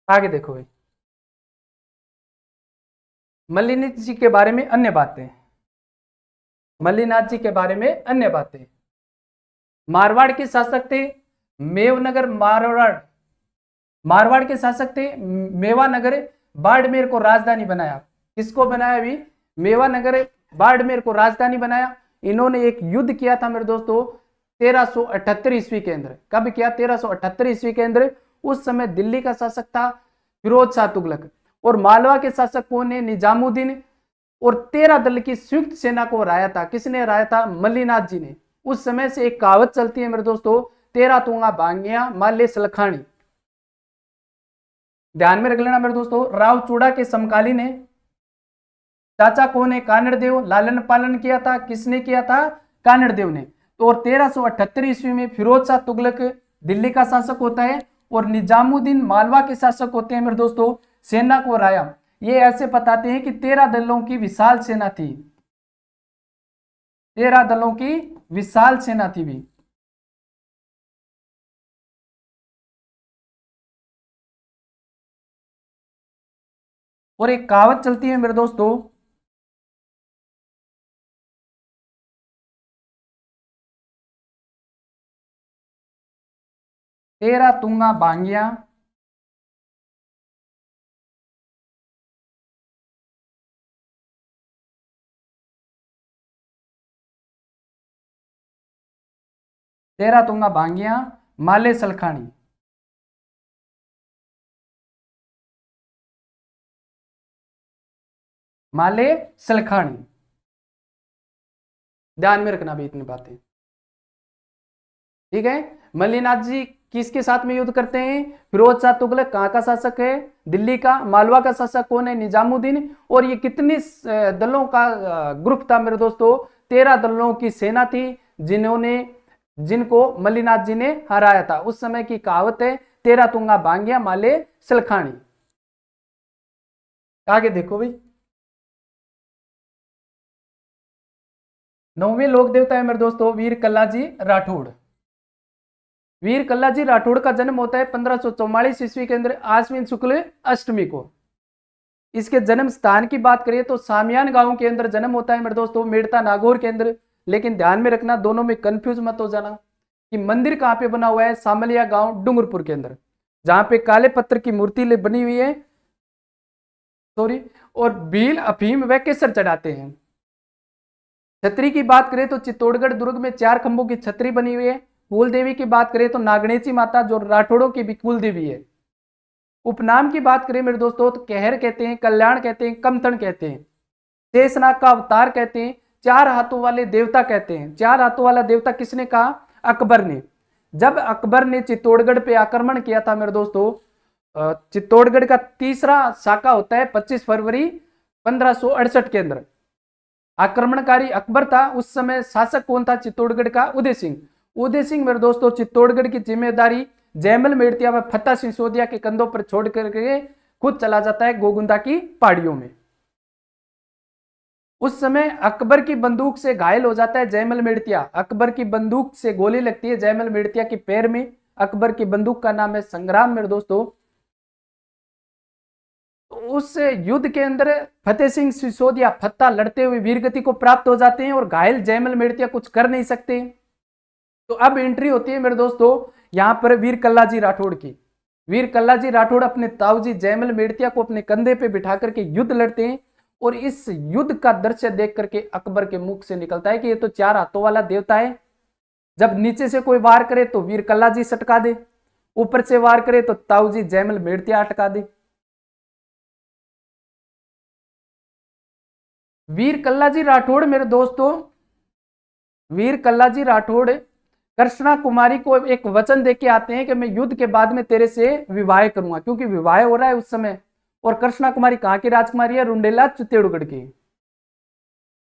आगे देखो भाई, मल्लीनाथ जी के बारे में अन्य बातें। मल्लिनाथ जी के बारे में अन्य बातें। मारवाड़ के शासक थे मेवनगर मारवाड़ के शासक थे मेवानगर बाड़मेर को राजधानी बनाया। किसको बनाया भी? मेवानगर बाड़मेर को राजधानी बनाया। इन्होंने एक युद्ध किया था मेरे दोस्तों 1378 ईस्वी के अंदर। कब किया? 1378 ईस्वी के अंदर। उस समय दिल्ली का शासक था फिरोज शाह तुगलक और मालवा के शासक कौन है? निजामुद्दीन। और 13 दल की संयुक्त सेना को हराया था। किसने हराया था? मल्लिनाथ जी ने। उस समय से एक कहावत चलती है मेरे दोस्तों, 13 तूंगा भांगिया माले सलखानी। ध्यान में रख लेना मेरे दोस्तों। राव चूड़ा के समकालीन है। चाचा कौन है? कानड़ देव। लालन पालन किया था किसने? किया था कानड़ देव ने। तो और 1378 ईस्वी में फिरोज शाह तुगलक दिल्ली का शासक होता है और निजामुद्दीन मालवा के शासक होते हैं मेरे दोस्तों। सेना को हराया। ये ऐसे बताते हैं कि 13 दलों की विशाल सेना थी। 13 दलों की विशाल सेना थी भी। और एक कहावत चलती है मेरे दोस्तों, तेरा तुंगा भांगिया तेरा तुंगा भांगिया माले सलखानी। माले सलखानी। ध्यान में रखना भी इतनी बातें। ठीक है। मल्लिनाथ जी किसके साथ में युद्ध करते हैं? फिरोज शाह तुगलक कहां का शासक है? दिल्ली का। मालवा का शासक कौन है? निजामुद्दीन। और ये कितनी दलों का ग्रुप था मेरे दोस्तों? 13 दलों की सेना थी जिनको मल्लिनाथ जी ने हराया था। उस समय की कहावत है 13 तुंगा भांगिया माले सलखानी। आगे देखो भाई। 9वें लोक देवता है मेरे दोस्तों वीर कल्लाजी राठौड़। वीर कल्लाजी राठौड़ का जन्म होता है 1544 ईस्वी के अंदर आश्विन शुक्ल अष्टमी को। इसके जन्म स्थान की बात करें तो सामियान गांव के अंदर जन्म होता है मेरे दोस्तों, मेड़ता नागौर के अंदर। लेकिन ध्यान में रखना, दोनों में कंफ्यूज मत हो जाना कि मंदिर कहां पे बना हुआ है। सामलिया गांव डूंगरपुर के अंदर, जहां पे काले पत्थर की मूर्ति बनी हुई है। सॉरी। और भील अफीम व केसर चढ़ाते हैं। छतरी की बात करें तो चित्तौड़गढ़ दुर्ग में 4 खंभों की छतरी बनी हुई है। कुल देवी की बात करें तो नागणेची माता, जो राठौड़ों की भी कुल देवी है। उपनाम की बात करें मेरे दोस्तों तो कहर कहते हैं, कल्याण कहते हैं, कमतन कहते हैं, शेषनाग का अवतार कहते हैं, 4 हाथों वाले देवता कहते हैं। 4 हाथों वाला देवता किसने कहा? अकबर ने। जब अकबर ने चित्तौड़गढ़ पे आक्रमण किया था मेरे दोस्तों, चित्तौड़गढ़ का तीसरा शाखा होता है 25 फरवरी 1568 के अंदर। आक्रमणकारी अकबर था। उस समय शासक कौन था चित्तौड़गढ़ का? उदय सिंह। उदय सिंह मेरे दोस्तों चित्तौड़गढ़ की जिम्मेदारी जयमल मेड़तिया व फतेह सिंह सोदिया के कंधों पर छोड़ करके खुद चला जाता है गोगुंदा की पहाड़ियों में। उस समय अकबर की बंदूक से घायल हो जाता है जयमल मेड़तिया। अकबर की बंदूक से गोली लगती है जयमल मेड़तिया के पैर में। अकबर की बंदूक का नाम है संग्राम मेरे दोस्तों। उस युद्ध के अंदर फतेह सिंह सिसोदिया फत्ता लड़ते हुए वीरगति को प्राप्त हो जाते हैं और घायल जयमल मेड़तिया कुछ कर नहीं सकते। तो अब एंट्री होती है मेरे दोस्तों यहां पर वीर कल्लाजी राठौड़ की। वीर कल्लाजी राठौड़ अपने ताऊजी जयमल मेड़तिया को अपने कंधे पे बिठा करके युद्ध लड़ते हैं। और इस युद्ध का दृश्य देख करके अकबर के मुख से निकलता है कि ये तो 4 हाथों वाला देवता है। जब नीचे से कोई वार करे तो वीर कल्लाजी सटका दे, ऊपर से वार करे तो ताऊजी जयमल मेड़तिया अटका दे। वीर कल्लाजी राठौड़ मेरे दोस्तों, वीर कल्लाजी राठौड़ कृष्णा कुमारी को एक वचन देके आते हैं कि मैं युद्ध के बाद में तेरे से विवाह करूंगा, क्योंकि विवाह हो रहा है उस समय। और कृष्णा कुमारी कहां की राजकुमारी है? रुंडेला चित्तौड़गढ़ की।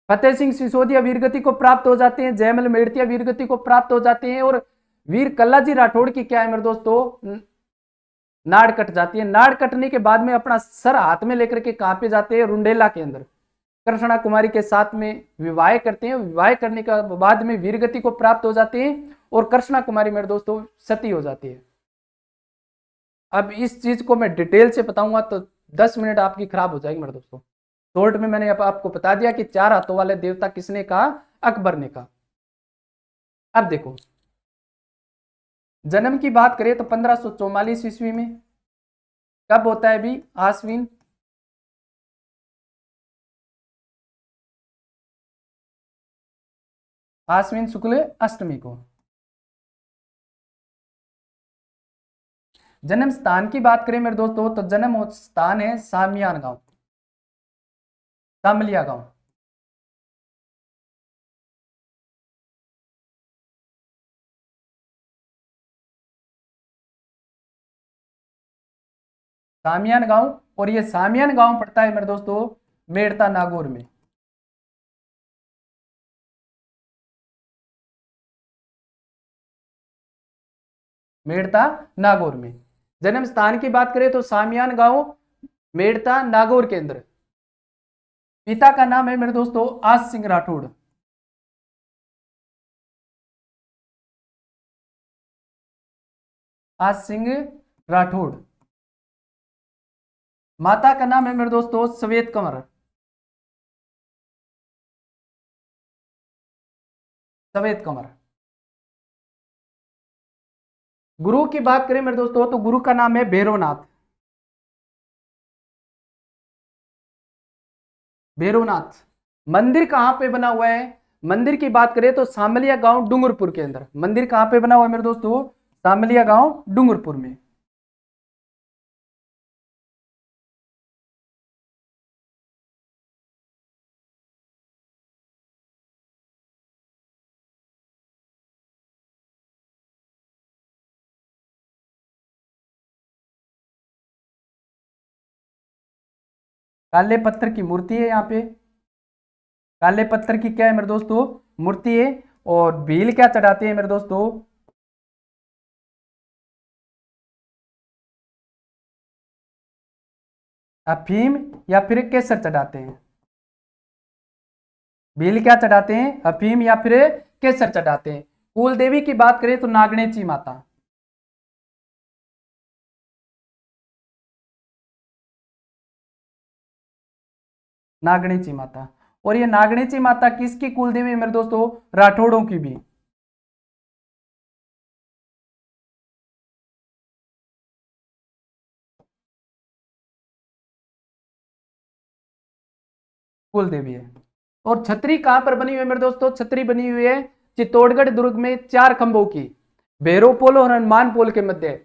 फतेह सिंह सिसोदिया वीरगति को प्राप्त हो जाते हैं, जयमल मेड़तिया वीरगति को प्राप्त हो जाते हैं। और वीर कल्लाजी राठौड़ की क्या है मेरे दोस्तों? नाड़ कट जाती है। नाड़ कटने के बाद में अपना सर हाथ में लेकर के कहां पे जाते हैं? रुंडेला के अंदर कृष्णा कुमारी के साथ में विवाह करते हैं। विवाह करने के बाद में वीरगति को प्राप्त हो जाते हैं और कृष्णा कुमारी मेरे दोस्तों सती हो जाती है। अब इस चीज को मैं डिटेल से बताऊंगा तो 10 मिनट आपकी खराब हो जाएगी मेरे दोस्तों। शॉर्ट में मैंने आपको बता दिया कि 4 हाथों वाले देवता किसने कहा? अकबर ने कहा। अब देखो, जन्म की बात करें तो 1544 ईस्वी में। कब होता है भी? आश्विन शुक्ल अष्टमी को। जन्म स्थान की बात करें मेरे दोस्तों तो जन्म स्थान है सामियान गांव, सामलिया गांव। सामियान गांव, और ये सामियान गांव पड़ता है मेरे दोस्तों मेड़ता नागौर में। मेड़ता नागौर में। जन्म स्थान की बात करें तो सामियान गांव मेड़ता नागौर के अंदर। पिता का नाम है मेरे दोस्तों आस सिंह राठौड़। आस सिंह राठौड़। माता का नाम है मेरे दोस्तों सवेत कंवर। सवेत कंवर। गुरु की बात करें मेरे दोस्तों तो गुरु का नाम है भैरवनाथ। भैरवनाथ। मंदिर कहां पे बना हुआ है? मंदिर की बात करें तो सामलिया गांव डूंगरपुर के अंदर। मंदिर कहां पे बना हुआ है मेरे दोस्तों? सामलिया गांव डूंगरपुर में। काले पत्थर की मूर्ति है यहाँ पे। काले पत्थर की क्या है मेरे दोस्तों? मूर्ति है। और भील क्या चढ़ाते हैं मेरे दोस्तों? अफीम या फिर केसर चढ़ाते हैं। भील क्या चढ़ाते हैं? अफीम या फिर केसर चढ़ाते हैं। कुल देवी की बात करें तो नागणेची माता। नागणेची माता। और ये नागणेची माता किसकी कुल देवी है मेरे दोस्तों? राठौड़ों की भी। कुल देवी है। और छतरी कहां पर बनी हुई है मेरे दोस्तों? छतरी बनी हुई है चित्तौड़गढ़ दुर्ग में 4 खंभों की, भैरव पोल और हनुमान पोल के मध्य।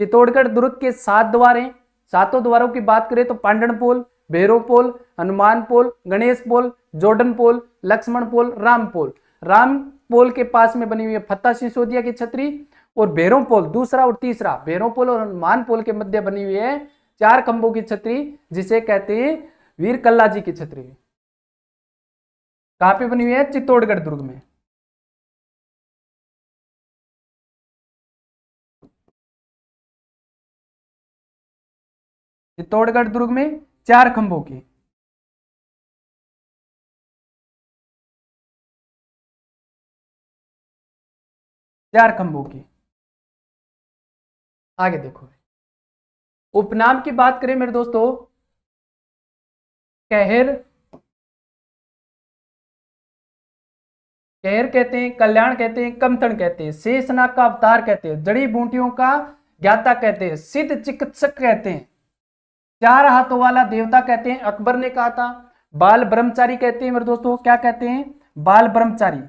चित्तौड़गढ़ दुर्ग के 7 द्वार हैं। 7 द्वारों की बात करें तो पांडन पोल, भैरव पोल, हनुमान पोल, गणेश पोल, जोर्डन पोल, लक्ष्मण पोल, राम पोल। राम पोल के पास में बनी हुई है फत्ता सिसोदिया की छतरी। और भैरव पोल दूसरा और तीसरा, भैरव पोल और हनुमान पोल के मध्य बनी हुई है 4 खंभों की छतरी, जिसे कहते हैं वीर कल्ला जी की छतरी। कहां पे बनी हुई है? चित्तौड़गढ़ दुर्ग में। चित्तौड़गढ़ दुर्ग में 4 खंभों की। चार खंभों की। आगे देखो, उपनाम की बात करें मेरे दोस्तों, कहर, कहर कहते हैं, कल्याण कहते हैं, कमतन कहते हैं, शेषनाग का अवतार कहते हैं, जड़ी बूटियों का ज्ञाता कहते हैं, सिद्ध चिकित्सक कहते हैं, 4 हाथों वाला देवता कहते हैं, अकबर ने कहा था। बाल ब्रह्मचारी कहते हैं मेरे दोस्तों, क्या कहते हैं? बाल ब्रह्मचारी।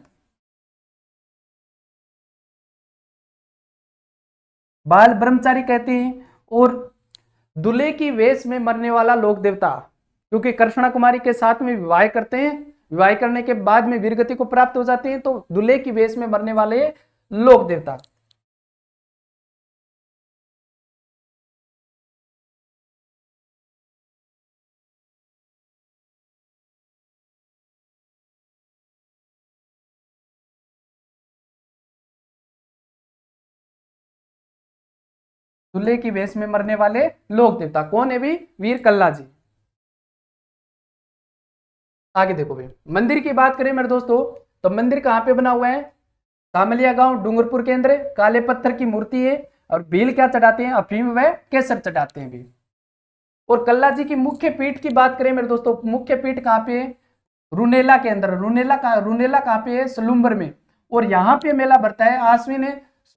बाल ब्रह्मचारी कहते हैं। और दूल्हे की वेश में मरने वाला लोक देवता, क्योंकि कृष्णा कुमारी के साथ में विवाह करते हैं, विवाह करने के बाद में वीरगति को प्राप्त हो जाते हैं, तो दूल्हे की वेश में मरने वाले लोक देवता। दूल्हे की वेश में मरने वाले लोक देवता कौन है भी? वीर कल्ला जी। आगे देखो भाई, मंदिर की बात करें मेरे दोस्तों तो मंदिर कहां पे बना हुआ है? सामलिया गांव डूंगरपुर के अंदर। काले पत्थर की मूर्ति है। और भील क्या चढ़ाते हैं? अफीम व केसर चढ़ाते हैं भी। और कल्ला जी की मुख्य पीठ की बात करें मेरे दोस्तों, मुख्य पीठ कहां पे है? रुनेला के अंदर। रुनेला कहाँ पे है? सलुम्बर में। और यहाँ पे मेला भरता है आश्विन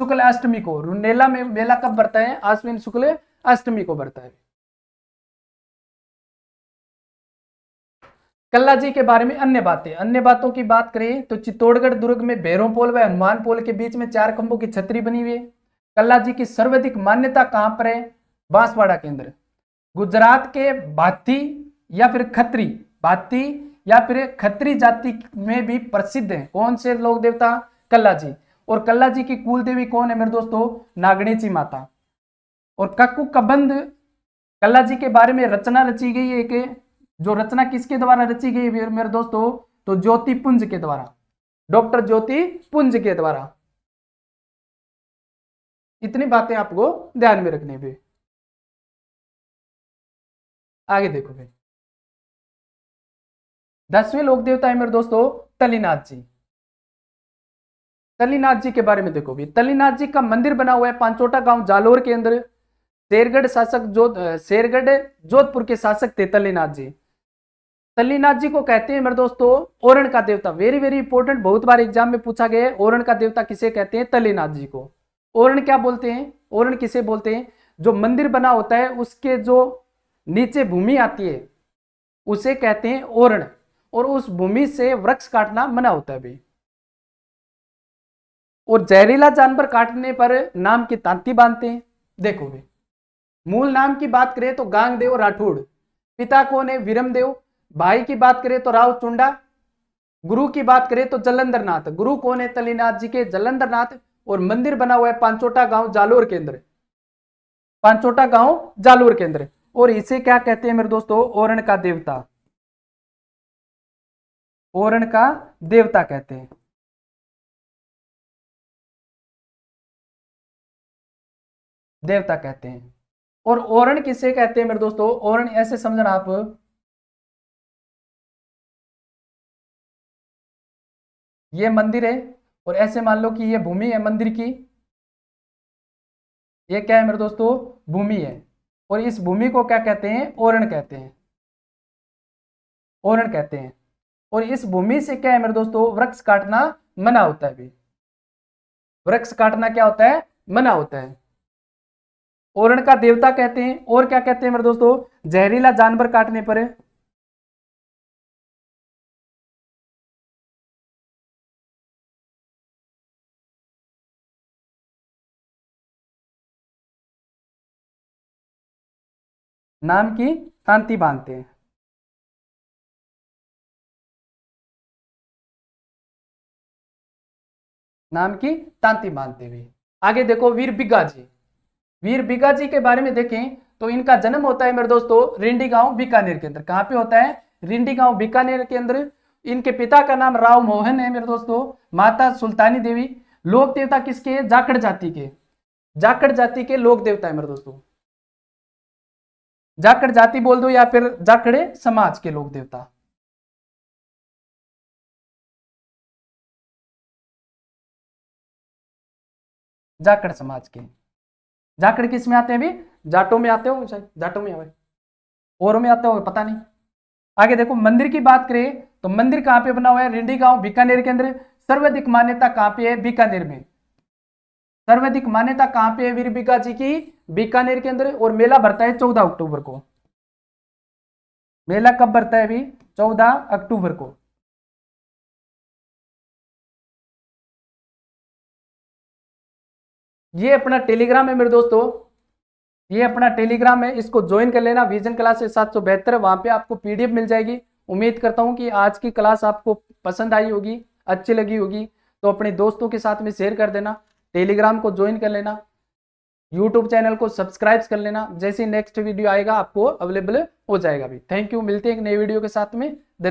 शुक्ल अष्टमी को। रुनेला में मेला कब भरता है? आश्विन शुक्ल अष्टमी को भरता है। कल्ला जी के बारे में अन्य बातों की बात करें तो चित्तौड़गढ़ दुर्ग में भैरों पोल व हनुमान पोल के बीच में 4 खंभों की छतरी बनी हुई है। कल्ला जी की सर्वाधिक मान्यता कहां पर है? बांसवाड़ा के अंदर। गुजरात के भाती या फिर खत्री जाति में भी प्रसिद्ध है कौन से लोक देवता? कल्ला जी। और कल्ला जी की कुल देवी कौन है मेरे दोस्तों? नागणेची माता। और कक्कू कबंध कल्ला जी के बारे में रचना रची गई है कि जो रचना किसके द्वारा रची गई मेरे दोस्तों? तो ज्योति पुंज के द्वारा, डॉक्टर ज्योति पुंज के द्वारा। इतनी बातें आपको ध्यान में रखनी है। आगे देखो भाई, 10वें लोक देवता है मेरे दोस्तों तलीनाथ जी। तलीनाथ जी के बारे में देखो भी, तलीनाथ जी का मंदिर बना हुआ है पांचोटा गांव जालोर के अंदर। शेरगढ़ जोधपुर के शासक थे तलीनाथ जी। तल्लीनाथ जी को कहते हैं मेरे दोस्तों ओरण का देवता। वेरी वेरी इंपॉर्टेंट, बहुत बार एग्जाम में पूछा गया है। ओरण का देवता किसे कहते हैं? तल्लीनाथ जी को। ओरण क्या बोलते हैं? ओरण किसे बोलते हैं? जो मंदिर बना होता है उसके जो नीचे भूमि आती है उसे कहते हैं ओरण। और उस भूमि से वृक्ष काटना मना होता है भाई। और जहरीला जानवर काटने पर नाम की तांती बांधते हैं। देखो भाई, मूल नाम की बात करें तो गांगदेव राठौड़। पिता कौन है? वीरमदेव। भाई की बात करें तो राव चुंडा। गुरु की बात करें तो जलंधर नाथ। गुरु कौन है तल्लीनाथ जी के? जलंधर नाथ। और मंदिर बना हुआ है पांचोटा गांव जालोर के अंदर। पांचोटा गांव जालोर के अंदर। और इसे क्या कहते हैं मेरे दोस्तों? ओरण का देवता। ओरण का देवता कहते हैं। देवता कहते हैं। और ओरण किसे कहते हैं मेरे दोस्तों? ओरण ऐसे समझना आप, ये मंदिर है और ऐसे मान लो कि ये भूमि है मंदिर की। ये क्या है मेरे दोस्तों? भूमि है। और इस भूमि को क्या कहते हैं? ओरण कहते हैं। ओरण कहते हैं। और इस भूमि से क्या है मेरे दोस्तों? वृक्ष काटना मना होता है भी। वृक्ष काटना क्या होता है? मना होता है। ओरण का देवता कहते हैं। और क्या कहते हैं मेरे दोस्तों? जहरीला जानवर काटने पर नाम की तांती बांधते हैं। नाम की तांती बांधते हुए। आगे देखो वीर बिग्गा जी। वीर बिग्गा जी के बारे में देखें तो इनका जन्म होता है मेरे दोस्तों रिंडी गांव बीकानेर के अंदर। कहां पे होता है? रिंडी गांव बीकानेर के अंदर। इनके पिता का नाम राव मोहन है मेरे दोस्तों। माता सुल्तानी देवी। लोक देवता किसके? जाखड़ जाति के। जाखड़ जाति के लोक देवता है मेरे दोस्तों। जाखड़ जाति बोल दो या फिर जाखड़े समाज के लोक देवता। जाखड़ समाज के। जाखड़ किस में आते हैं? अभी जाटों में आते हो शायद, जाटों में आवे औरों में आते हो पता नहीं। आगे देखो मंदिर की बात करें तो मंदिर कहां पे बना हुआ है? रिंडी गांव बीकानेर के अंदर। सर्वाधिक मान्यता कहां पे है? बीकानेर में। सर्वाधिक मान्यता कहां पे है वीर बिग्गा जी की? बीकानेर के अंदर। और मेला भरता है 14 अक्टूबर को। मेला कब भरता है? अभी 14 अक्टूबर को। ये अपना टेलीग्राम है मेरे दोस्तों। ये अपना टेलीग्राम है, इसको ज्वाइन कर लेना। विजन क्लास 772, वहां पे आपको पीडीएफ मिल जाएगी। उम्मीद करता हूं कि आज की क्लास आपको पसंद आई होगी, अच्छी लगी होगी। तो अपने दोस्तों के साथ में शेयर कर देना। टेलीग्राम को ज्वाइन कर लेना। यूट्यूब चैनल को सब्सक्राइब कर लेना। जैसे नेक्स्ट वीडियो आएगा आपको अवेलेबल हो जाएगा भी। Thank you. मिलते हैं एक नई वीडियो के साथ में। धन्यवाद।